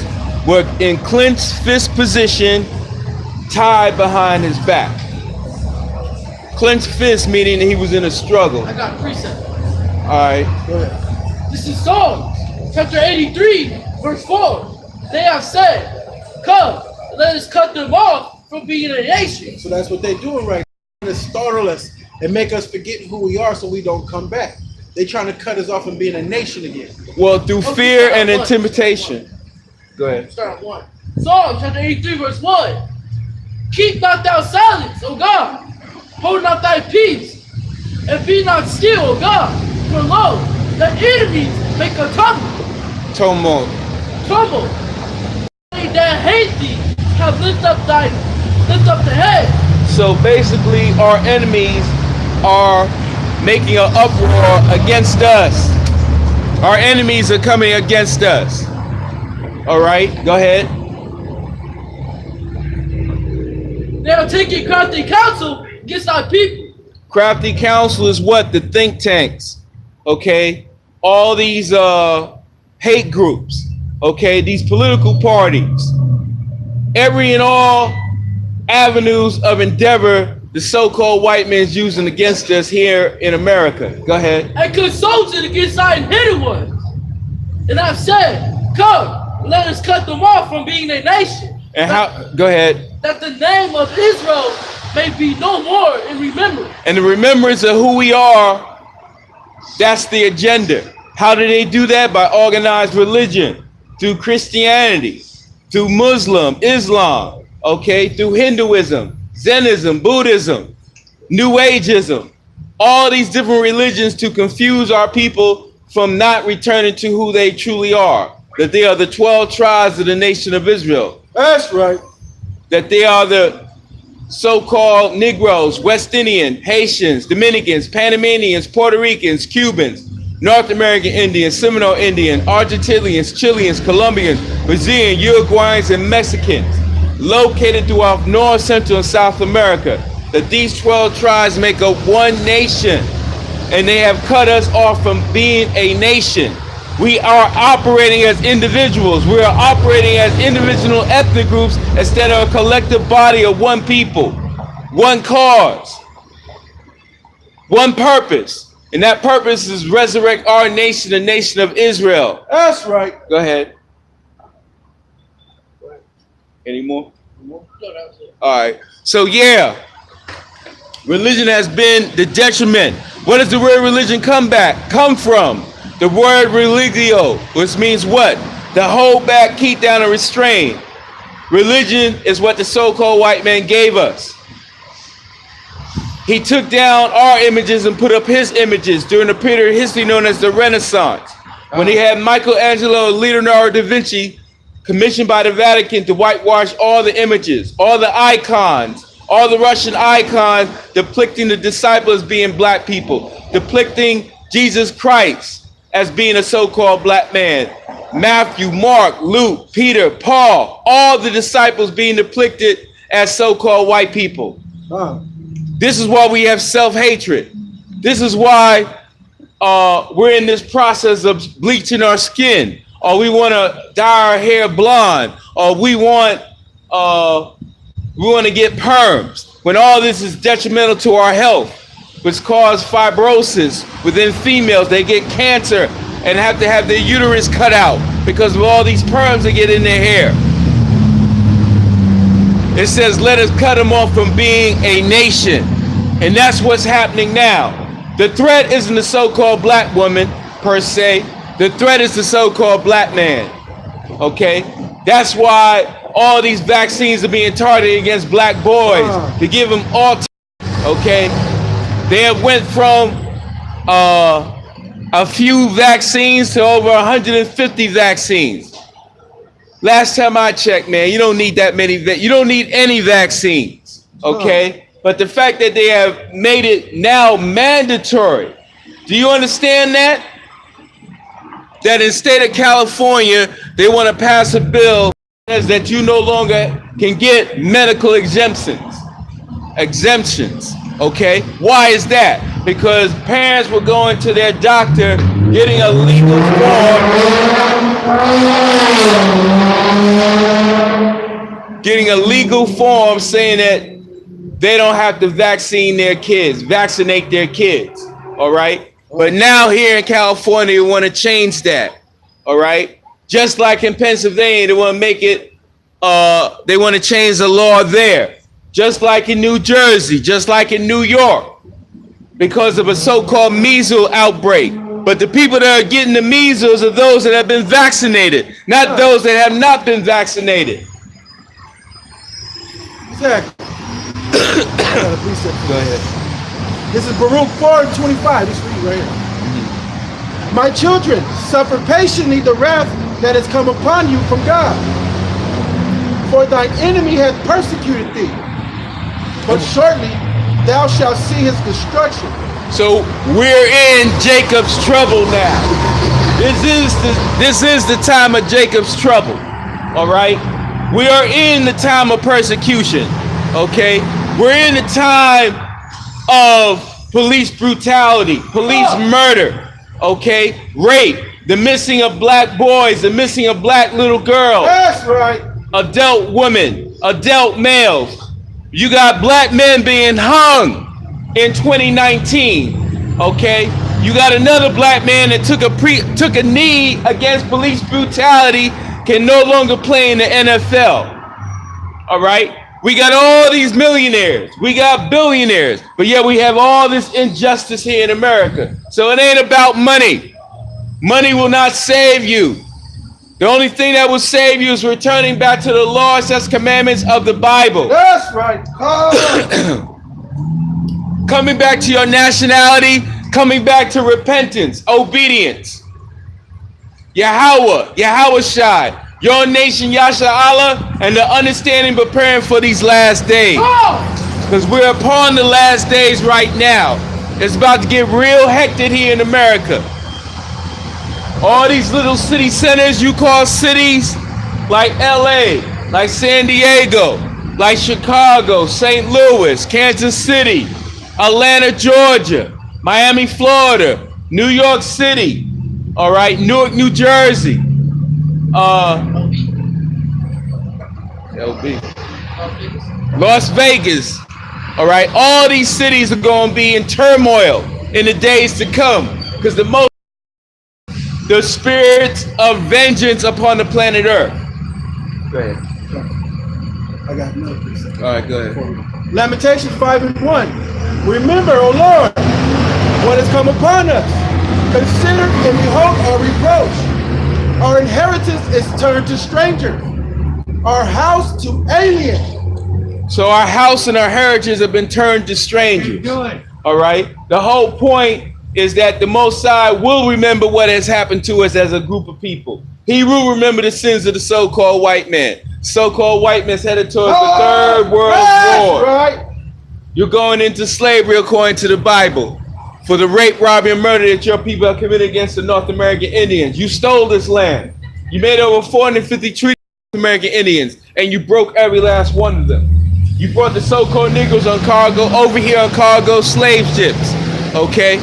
were in clenched fist position, tied behind his back. Clenched fist meaning that he was in a struggle. I got a precept. All right. Go ahead. This is Psalms, chapter 83, verse 4. They have said, come, let us cut them off from being a nation. So that's what they're doing right now. To startle us and make us forget who we are so we don't come back. They're trying to cut us off from being a nation again. Well, through fear and intimidation. Go ahead. Start at 1. Psalm chapter 83, verse 1. Keep not thou silence, O God. Hold not thy peace, and be not still, O God. For lo, the enemies make a tumult. They that hate thee have lift up the head. So basically, our enemies are making an uproar against us. Our enemies are coming against us. All right, go ahead. They are taking crafty counsel against our people. Crafty counsel is what? The think tanks. Okay, all these hate groups. Okay, these political parties. Every and all avenues of endeavor the so-called white man's using against us here in America. Go ahead. And consulted against our hidden ones. And I've said, come, let us cut them off from being a nation. And how? Go ahead. That the name of Israel may be no more in remembrance. And the remembrance of who we are, that's the agenda. How do they do that? By organized religion, through Christianity, through Islam, okay, through Hinduism, Zennism, Buddhism, New Ageism, all these different religions to confuse our people from not returning to who they truly are. That they are the 12 tribes of the nation of Israel. That's right. That they are the so-called Negroes, West Indian, Haitians, Dominicans, Panamanians, Puerto Ricans, Cubans, North American Indians, Seminole Indian, Argentinians, Chileans, Colombians, Brazilians, Uruguayans, and Mexicans, located throughout North, Central, and South America. That these 12 tribes make up one nation, and they have cut us off from being a nation. We are operating as individuals. We are operating as individual ethnic groups instead of a collective body of one people, one cause, one purpose. And that purpose is resurrect our nation, the nation of Israel. That's right. Go ahead. Any more? All right. So yeah, religion has been the detriment. What does the word religion come from? The word religio, which means what? To hold back, keep down, and restrain. Religion is what the so-called white man gave us. He took down our images and put up his images during a period of history known as the Renaissance, when he had Michelangelo and Leonardo da Vinci commissioned by the Vatican to whitewash all the images, all the icons, all the Russian icons depicting the disciples being black people, depicting Jesus Christ as being a so-called black man. Matthew, Mark, Luke, Peter, Paul, all the disciples being depicted as so-called white people. This is why we have self-hatred. This is why we're in this process of bleaching our skin, or we want to dye our hair blonde, or we want to get perms, when all this is detrimental to our health, which cause fibrosis within females. They get cancer and have to have their uterus cut out because of all these perms that get in their hair. It says, let us cut them off from being a nation. And that's what's happening now. The threat isn't the so-called black woman per se. The threat is the so-called black man. Okay? That's why all these vaccines are being targeted against black boys to give them autism. Okay? They have went from a few vaccines to over 150 vaccines. Last time I checked, man, you don't need that many. You don't need any vaccines, okay? But the fact that they have made it now mandatory, do you understand that? That in the state of California, they want to pass a bill that says that you no longer can get medical exemptions, okay? Why is that? Because parents were going to their doctor, getting a legal form saying that they don't have to vaccinate their kids, all right? But now here in California, we want to change that, all right? Just like in Pennsylvania, they want to make it, they want to change the law there. Just like in New Jersey, just like in New York, because of a so-called measles outbreak. But the people that are getting the measles are those that have been vaccinated, not those that have not been vaccinated. Exactly. Go ahead. This is Baruch 4:25. Just read right here. My children, suffer patiently the wrath that has come upon you from God. For thine enemy hath persecuted thee, but shortly thou shalt see his destruction. So we're in Jacob's trouble now. This is the time of Jacob's trouble. All right? We are in the time of persecution. Okay? We're in the time of police brutality, police murder, okay? Rape, the missing of black boys, the missing of black little girls. That's right. Adult women, adult males. You got black men being hung in 2019, okay? You got another black man that took a knee against police brutality, can no longer play in the NFL, all right? We got all these millionaires, we got billionaires, but yet we have all this injustice here in America. So it ain't about money. Money will not save you. The only thing that will save you is returning back to the laws and commandments of the Bible. That's right. Coming back to your nationality, coming back to repentance, obedience. Yahweh Shai, your nation, Yasha Allah, and the understanding preparing for these last days. Because we're upon the last days right now. It's about to get real hectic here in America. All these little city centers you call cities, like LA, like San Diego, like Chicago, St. Louis, Kansas City, Atlanta, Georgia, Miami, Florida, New York City, all right, Newark, New Jersey, LB, Las Vegas, all right, all these cities are going to be in turmoil in the days to come because the spirit of vengeance upon the planet Earth. Go ahead. I got another piece. All right, go ahead. Lamentations 5:1. Remember, O Lord, what has come upon us. Consider and behold our reproach. Our inheritance is turned to strangers, our house to aliens. So our house and our heritage have been turned to strangers. All right. The whole point is that the Most High will remember what has happened to us as a group of people. He will remember the sins of the so-called white man. So-called white man's headed towards the Third World War. Right. You're going into slavery according to the Bible. for the rape, robbery, and murder that your people have committed against the North American Indians. You stole this land. You made over 450 treaties with American Indians, and you broke every last one of them. You brought the so-called Negroes on cargo over here on cargo slave ships. Okay?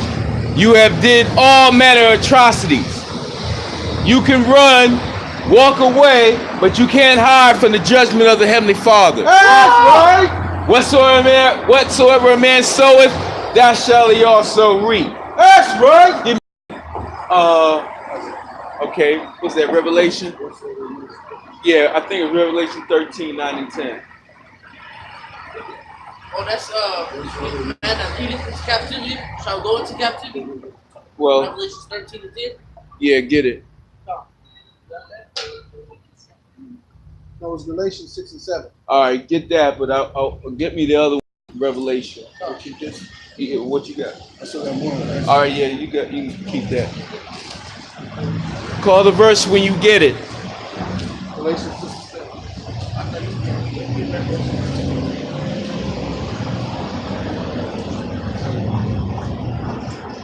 You have did all manner of atrocities. You can run, walk away, but you can't hide from the judgment of the Heavenly Father. That's right. Whatsoever a man soweth, that shall he also reap. That's right. Okay, what's that, Revelation? Yeah, I think it's Revelation 13, 9 and 10. Oh, that's man that leadeth into captivity shall go into captivity. Well, Revelation 13 and 10. yeah, get it. No, it's Galatians 6 and 7. All right, get that, but I'll get me the other one, Revelation. What you just? Yeah, what you got? I still got one. Right? All right, yeah, you can keep that. Call the verse when you get it. Galatians 6 and 7.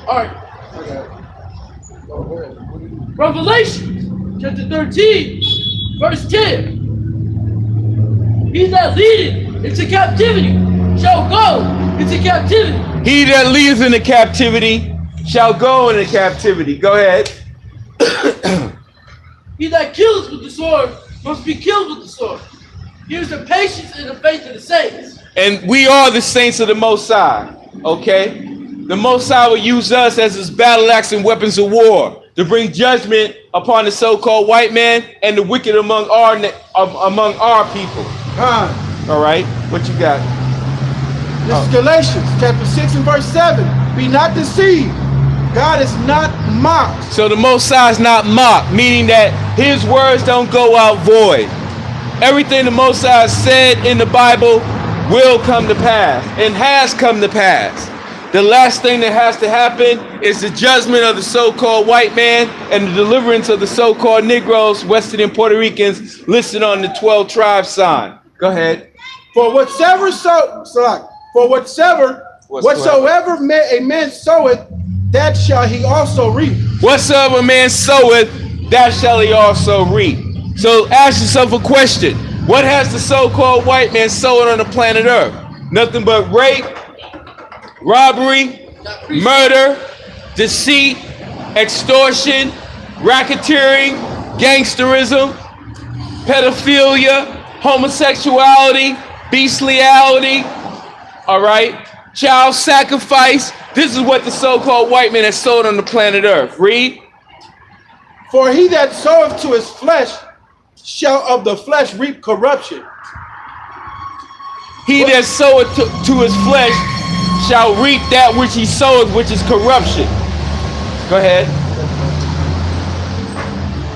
All right. I got it. Oh, go ahead. What do you do? Revelation chapter 13, verse 10. He that leadeth into captivity shall go into captivity. He that leadeth into captivity shall go into captivity. Go ahead. He that killeth with the sword must be killed with the sword. Here's the patience and the faith of the saints. And we are the saints of the Most High. Okay? The Most High will use us as his battle axe and weapons of war to bring judgment upon the so-called white man and the wicked among our people. All right, what you got? This is Galatians chapter 6 and verse 7. Be not deceived. God is not mocked. So the Most High is not mocked, meaning that his words don't go out void. Everything the Most High said in the Bible will come to pass and has come to pass. The last thing that has to happen is the judgment of the so-called white man and the deliverance of the so-called Negroes, Western and Puerto Ricans listed on the 12 tribe sign. Go ahead. For whatsoever a man soweth, that shall he also reap. Whatsoever a man soweth, that shall he also reap. So ask yourself a question. What has the so-called white man sown on the planet Earth? Nothing but rape, robbery, murder, deceit, extortion, racketeering, gangsterism, pedophilia, homosexuality, bestiality, all right, child sacrifice. This is what the so-called white man has sown on the planet Earth. Read. For he that soweth to his flesh shall of the flesh reap corruption. He that soweth to his flesh shall reap that which he soweth, which is corruption. Go ahead.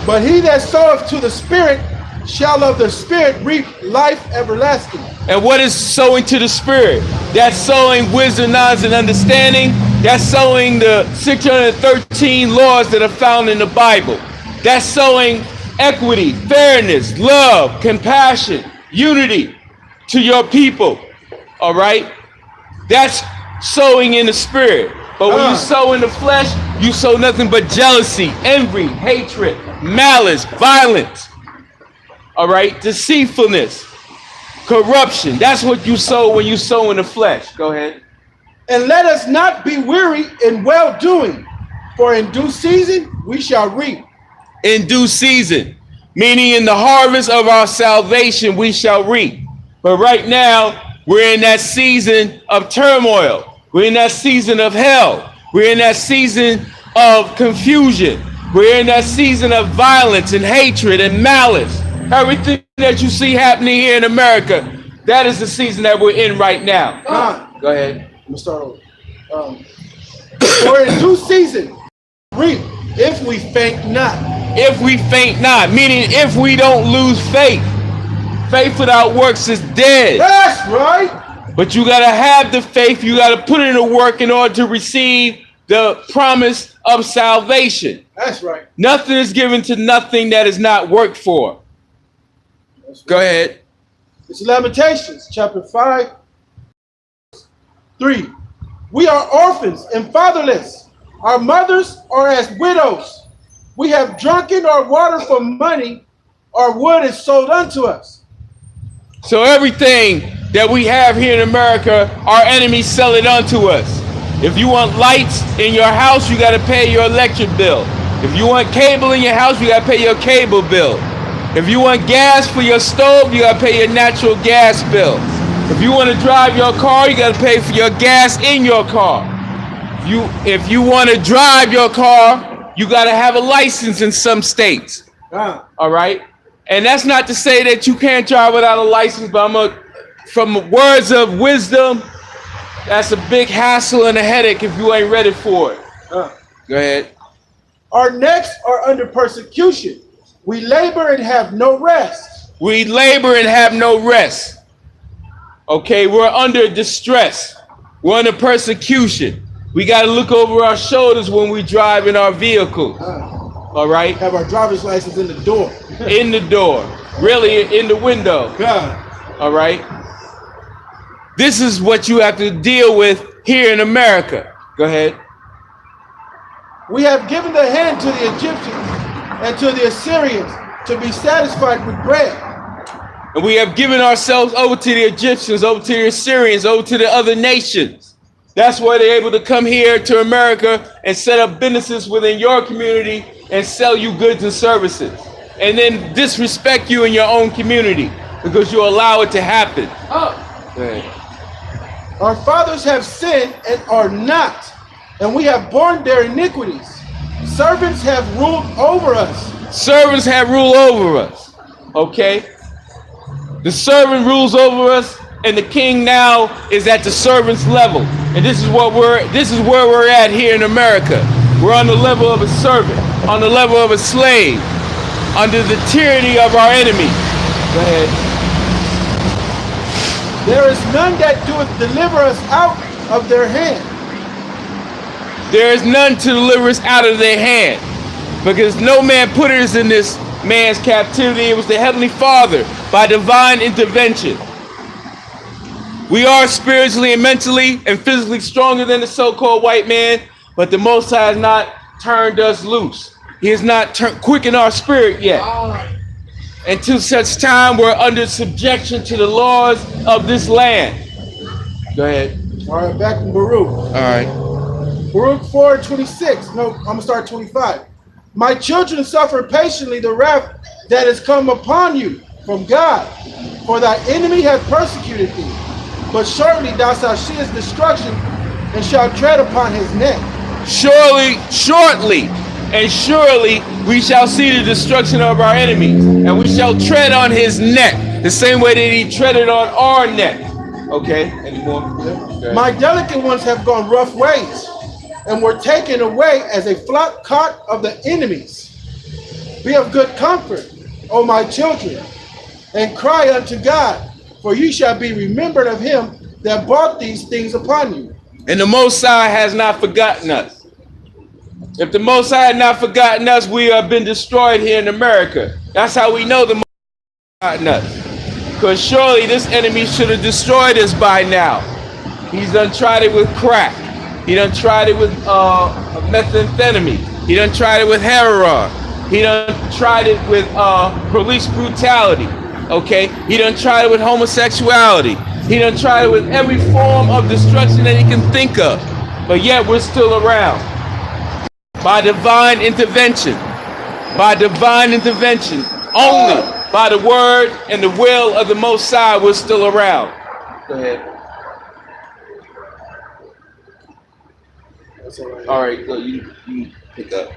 But he that soweth to the Spirit shall of the Spirit reap life everlasting. And what is sowing to the Spirit? That's sowing wisdom, knowledge, and understanding. That's sowing the 613 laws that are found in the Bible. That's sowing equity, fairness, love, compassion, unity to your people. All right? That's sowing in the Spirit. But when you sow in the flesh, you sow nothing but jealousy, envy, hatred, malice, violence. All right? Deceitfulness, corruption. That's what you sow when you sow in the flesh. Go ahead. And let us not be weary in well-doing, for in due season we shall reap. In due season, meaning in the harvest of our salvation we shall reap. But right now, we're in that season of turmoil. We're in that season of hell. We're in that season of confusion. We're in that season of violence and hatred and malice. Everything that you see happening here in America, that is the season that we're in right now. Go ahead. I'm going to start over. For in due season reap, if we faint not. If we faint not, meaning if we don't lose faith. Faith without works is dead. That's right. But you got to have the faith. You got to put in the work in order to receive the promise of salvation. That's right. Nothing is given to nothing that is not worked for. Right. Go ahead. It's Lamentations chapter 5, 3. We are orphans and fatherless. Our mothers are as widows. We have drunken our water for money. Our wood is sold unto us. So everything that we have here in America, our enemies sell it unto us. If you want lights in your house, you got to pay your electric bill. If you want cable in your house, you got to pay your cable bill. If you want gas for your stove, you got to pay your natural gas bill. If you want to drive your car, you got to pay for your gas in your car. If you want to drive your car, you got to have a license in some states. All right? And that's not to say that you can't drive without a license, but from words of wisdom, that's a big hassle and a headache if you ain't ready for it. Go ahead. Our necks are under persecution. We labor and have no rest. We labor and have no rest. Okay, we're under distress. We're under persecution. We got to look over our shoulders when we drive in our vehicle. All right? Have our driver's license in the door. In the door. Really, in the window. All right? This is what you have to deal with here in America. Go ahead. We have given the hand to the Egyptians and to the Assyrians to be satisfied with bread. And we have given ourselves over to the Egyptians, over to the Assyrians, over to the other nations. That's why they're able to come here to America and set up businesses within your community and sell you goods and services. And then disrespect you in your own community because you allow it to happen. Go ahead. Our fathers have sinned and are not, and we have borne their iniquities. Servants have ruled over us. Servants have ruled over us. Okay? The servant rules over us, and the king now is at the servant's level. And this is where we're at here in America. We're on the level of a servant, on the level of a slave, under the tyranny of our enemy. Go ahead. There is none that doeth deliver us out of their hand. There is none to deliver us out of their hand. Because no man put us in this man's captivity. It was the Heavenly Father by divine intervention. We are spiritually and mentally and physically stronger than the so-called white man, but the Most High has not turned us loose. He has not quickened our spirit yet. Until such time we're under subjection to the laws of this land. Go ahead. All right, back in Baruch. All right. Baruch 4:26. No, I'm gonna start 25. My children suffer patiently the wrath that has come upon you from God, for thy enemy hath persecuted thee. But shortly thou shalt see his destruction and shalt tread upon his neck. Shortly, and surely we shall see the destruction of our enemies, and we shall tread on his neck, the same way that he treaded on our neck. Okay, anymore? Okay. My delicate ones have gone rough ways, and were taken away as a flock caught of the enemies. Be of good comfort, O my children, and cry unto God, for you shall be remembered of him that brought these things upon you. And the Most High has not forgotten us. If the Most High had not forgotten us, we have been destroyed here in America. That's how we know the Most High has forgotten us. Because surely this enemy should have destroyed us by now. He's done tried it with crack. He done tried it with methamphetamine. He done tried it with heroin. He done tried it with police brutality. Okay? He done tried it with homosexuality. He done tried it with every form of destruction that he can think of. But yet we're still around. By divine intervention. By divine intervention. Only by the word and the will of the Most High we're still around. Go ahead. All right, go. You pick up.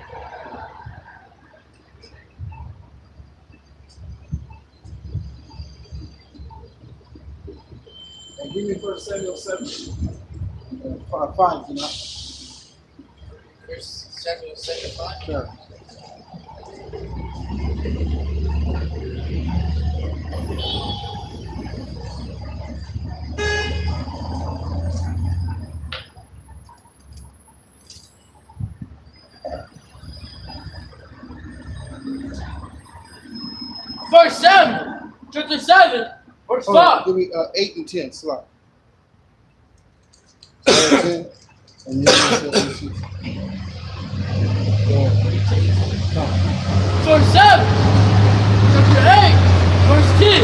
And give me 1 Samuel 7. 5, you know. 1 Samuel 7:5. Yeah. First Samuel, chapter 7, verse 5. Give me 8 and 10 slide. 7 and 10. And you answer, Verse 7, chapter 8, verse 10.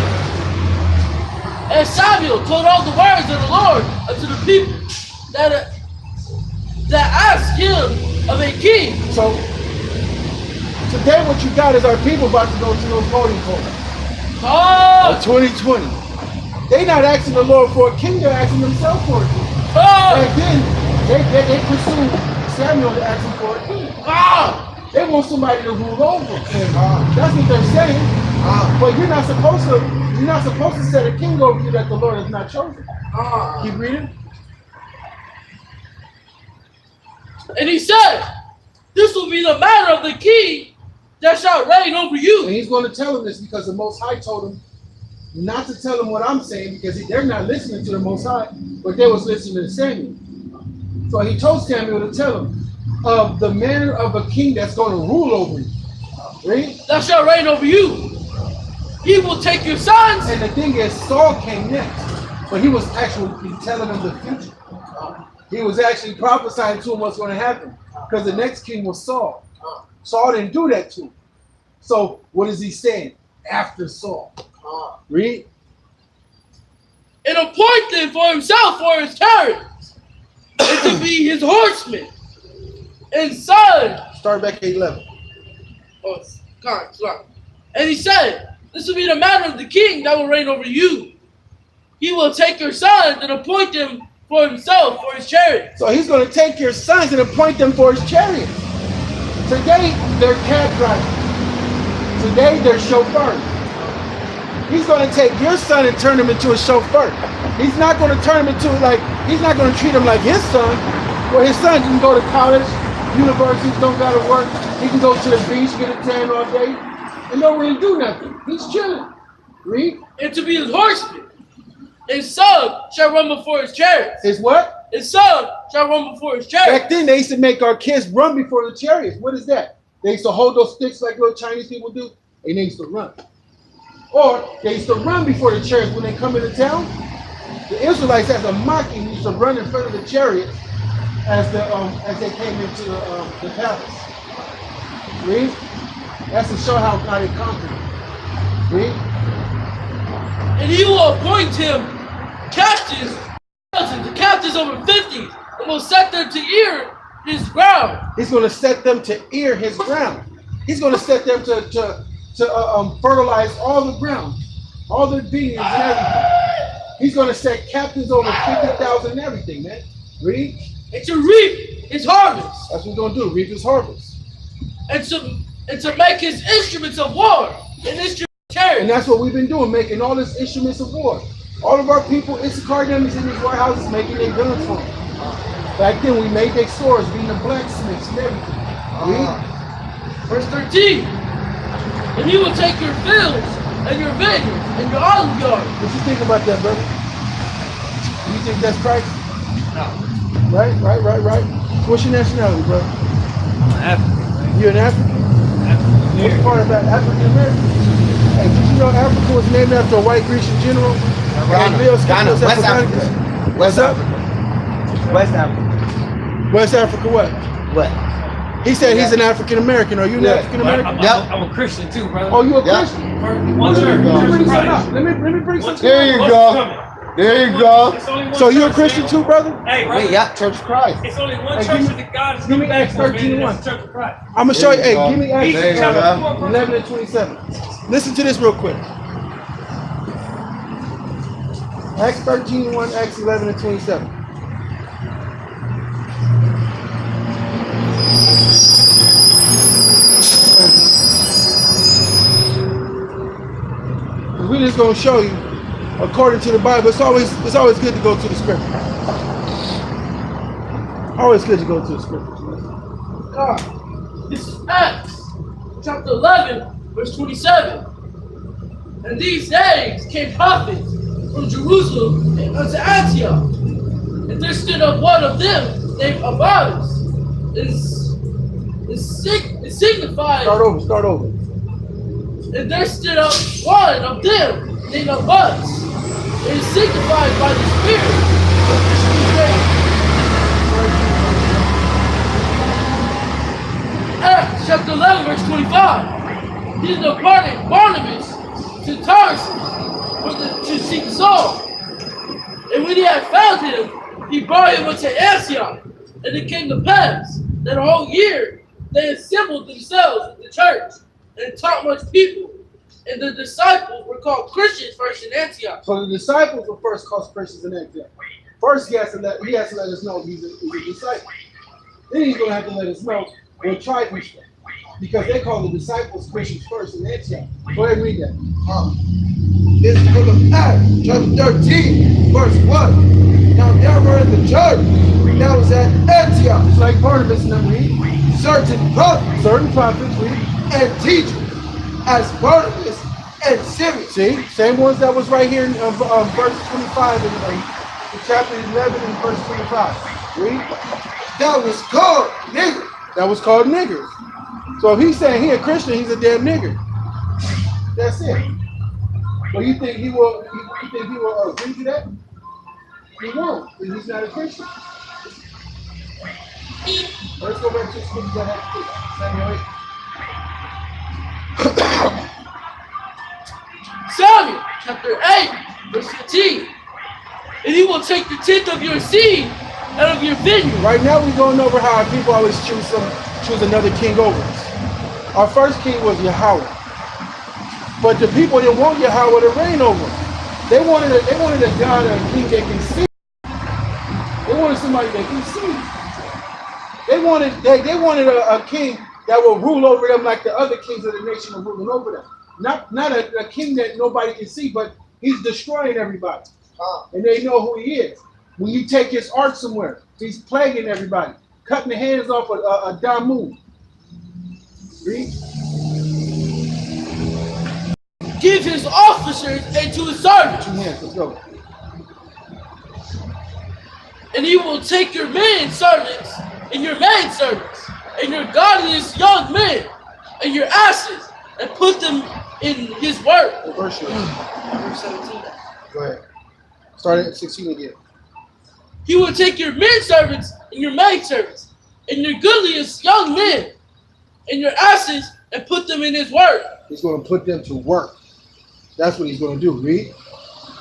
And Samuel told all the words of the Lord unto the people that asked him of a king. So today what you got is our people about to go to those voting polls. Oh, 2020. They not asking the Lord for a king, they're asking themselves for a king. oh, And then they pursue Samuel to ask him for a king. ah, They want somebody to rule over them. That's what they're saying. But you're not supposed to set a king over you that the Lord has not chosen. Keep reading. and he said, this will be the manner of the king that shall reign over And you. he's going to tell them this because the Most High told him not to tell them what I'm saying because they're not listening to the Most High, but they was listening to Samuel. So he told Samuel to tell him of the manner of a king that's going to rule over you. Read. That shall reign over you. He will take your sons. And the thing is, Saul came next, but he was actually telling him the future. He was actually prophesying to him what's going to happen because the next king was Saul. Saul didn't do that to him. So what is he saying? After Saul. Read. And appoint them for himself for his chariots, and to be his horsemen and sons. Start back at 11. Oh, God. And he said, this will be the manner of the king that will reign over you. He will take your sons and appoint them for himself for his chariots. So he's going to take your sons and appoint them for his chariots. Today, they're cab drivers. Today, they're chauffeurs. He's going to take your son and turn him into a chauffeur. He's not going to turn him into he's not going to treat him like his son. Well, his son can go to college, universities, don't got to work. He can go to the beach, get a tan all day, and don't really do nothing. He's chilling. Read. And to be his horsemen. His son shall run before his chariots. His what? His son shall run before his chariots. Back then, they used to make our kids run before the chariots. What is that? They used to hold those sticks like little Chinese people do, and they used to run. Or they used to run before the chariots when they come into town. The Israelites, as a mocking, used to run in front of the chariots as they came into the palace. Read. That's to show how they conquered. Read. And he will appoint him captains, the captains over 50, and will set them to ear his ground. He's going to set them to ear his ground. He's going to set them to fertilize all the ground, all the beans and everything. He's going to set captains over 50,000 and everything, man. Read. And to reap his harvest. That's what we're going to do, reap his harvest. And to make his instruments of war and instruments of chariots. And that's what we've been doing, making all these instruments of war. All of our people, Issachar them is in these warehouses making their guns for them. Back then, we made their swords, being the blacksmiths and everything. Read. Verse 13. And he will take your fields and your vineyards and your olive yards. What you think about that, brother? Do you think that's Christ? No. Right. What's your nationality, brother? I'm African. You're an African? Which part of that? African American? Hey, did you know Africa was named after a white Grecian general? Ghana, West Africa. What's up? West Africa. West Africa what? What? He said he's an African American. Are you an African American? I'm a Christian too, brother. Oh, you a Christian? One church. Let me bring something up. Let me bring something There you go. There you go. So you a Christian too, brother? Hey, brother. Wait, yeah, Church of Christ. It's only one Hey, church give me- that God is give me coming Acts back for, man, 13:1. and that's the Church of Christ. I'm gonna show you. Hey, give me There you Acts go. 11 and 27. Listen to this real quick. Acts 13:1, Acts 11 and 27. We're just gonna show you, according to the Bible. It's always good to go to the scripture. Always good to go to the scriptures. God. This is Acts chapter 11, verse 27. And these days came prophets from Jerusalem unto Antioch. And there stood up one of them named Abbas. It signified. Start over. And there stood up one of them named Abbas. It is signified by the Spirit. Acts chapter 11, verse 25. He departed Barnabas to Tarsus to seek Saul. And when he had found him, he brought him unto Antioch. And it came to pass that a whole year they assembled themselves in the church and taught much people. And the disciples were called Christians first in Antioch. So the disciples were first called Christians in Antioch. First, he has to let us know he's a disciple. Then he's going to have to let us know what tribe he's from, because they call the disciples Christians first in Antioch. Go ahead and read that. This is the book of Acts, chapter 13, verse 1. Now there were in the church that was at Antioch, It's like Barnabas and them read. certain prophets Read. and teachers, as Barnabas and Simeon, See, same ones that was right here in verse 25 in chapter 11 and verse 25. Read. that was called nigger. That was called niggers. So if he's saying he a Christian, he's a damn nigger. That's it. But you think he will? You think he will agree to that? He won't, because he's not a Christian. Let's go back to the scripture that has Samuel chapter 8, verse 15. And he will take the tenth of your seed out of your vineyard. Right now we're going over how people always choose another king over us. Our first king was Yahweh. But the people didn't want Yahweh to reign over them. They wanted a God, a king they can see. They wanted somebody they can see. They wanted a king that will rule over them like the other kings of the nation are ruling over them. Not a king that nobody can see, but he's destroying everybody. And they know who he is. When you take his ark somewhere, he's plaguing everybody, cutting the hands off a Damu. Read. Give his officers and to his servants. 2 hands, let's go. And he will take your men servants and your maid servants and your godliest young men and your asses and put them in his work. What verse you in? Verse 17. Go ahead. Start at 16 again. He will take your men servants and your maid servants and your goodliest young men and your asses and put them in his work. He's going to put them to work. That's what he's going to do. Read.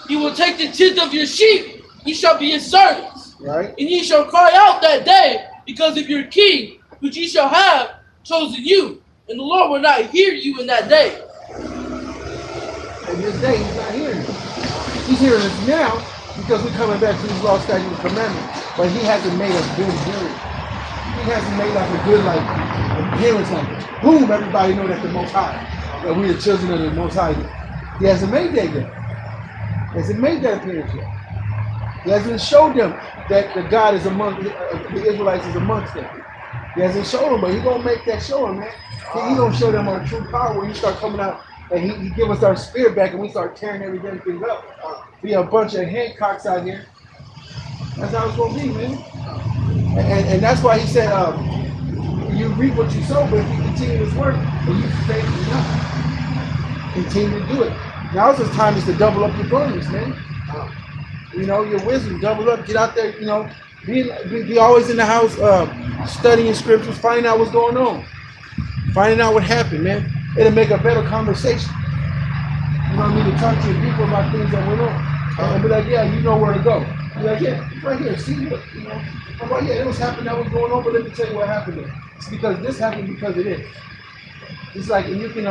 He will take the tenth of your sheep. Ye shall be his servants. Right. And ye shall cry out that day because of your king, which ye shall have chosen you. And the Lord will not hear you in that day. And this day he's not hearing us. He's hearing us now because we're coming back to these law, statutes, and commandments. But he hasn't made us good hearing. He hasn't made like a good appearance like boom, everybody know that the Most High. That we are children of the Most High. He hasn't made that yet. He hasn't made that appearance yet. He hasn't showed them that the God is among the Israelites is amongst them. He hasn't shown them, but he's gonna make that show them, man. He's gonna show them our true power when you start coming out and he give us our spirit back and we start tearing everything up. Be a bunch of Hancocks out here. That's how it's gonna be, man. And that's why he said, you reap what you sow, but if you continue this work, and you faith enough, continue to do it. Now's the time is to double up your burdens, man. You know, your wisdom, double up, get out there, you know, be always in the house studying scriptures, finding out what's going on, finding out what happened, man. It'll make a better conversation. You know what I mean? To talk to your people about things that went on. And be like, yeah, you know where to go. Be like, yeah, right here, see what, you know. I'm like, yeah, it was happening, that was going on, but let me tell you what happened there. It's because this happened because it is. It's like, and you can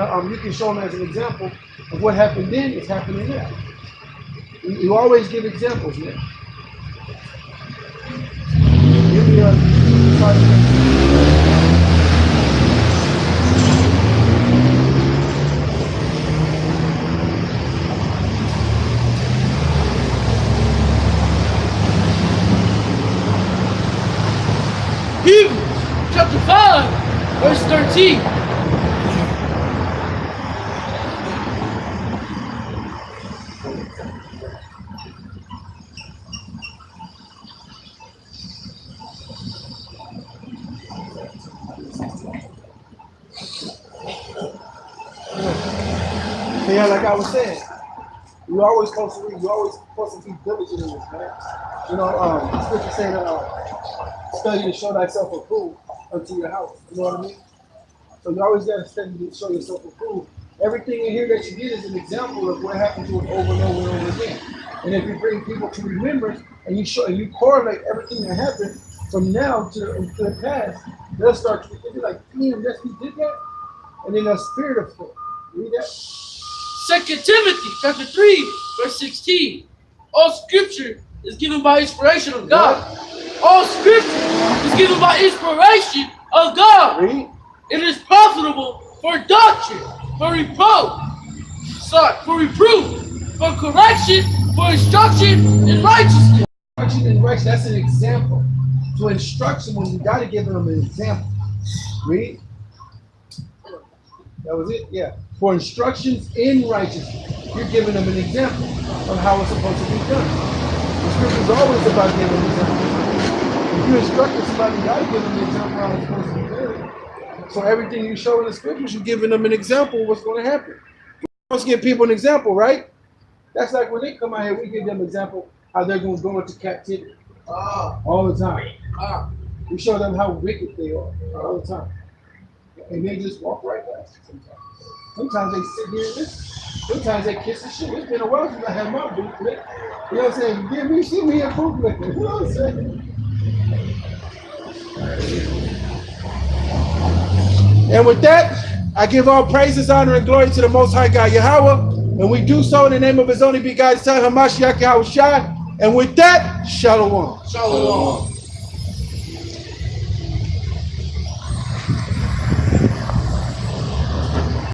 show them as an example of what happened then is happening now. You always give examples, man. Give me Hebrews chapter 5, verse 13. Yeah, like I was saying, you always supposed to read. You always supposed to be diligent in this, man. You know, scripture saying, study to show thyself approved unto your house. You know what I mean? So you always got to study to show yourself approved. Everything in here that you did is an example of what happened to us over and over and over again. And if you bring people to remembrance and you show and you correlate everything that happened from now to the past, they'll start to think like, damn, yes, we did that. And then the spirit of thought. Read that. 2 Timothy chapter 3, verse 16. All scripture is given by inspiration of God. All scripture is given by inspiration of God. Read. It is profitable for doctrine, for reproof, for correction, for instruction in righteousness. Instruction in righteousness, that's an example. To instruct someone, you got to give them an example. Read. That was it? Yeah. For instructions in righteousness, you're giving them an example of how it's supposed to be done. The scripture is always about giving an example. If you instruct somebody, you got to give them an example of how it's supposed to be done. So everything you show in the scriptures, you're giving them an example of what's going to happen. We must give people an example, right? That's like when they come out here, we give them an example how they're going to go into captivity all the time. We show them how wicked they are all the time. And they just walk right past it sometimes. Sometimes they sit here and listen. Sometimes they kiss the shit. It's been a while since I had my boot licked. You know what I'm saying? See me a boot lick. You know what I'm saying? And with that, I give all praises, honor, and glory to the Most High God Yahweh. And we do so in the name of His only begotten Son, Hamashiach Yahweh Shai. And with that, Shalom. Shalom.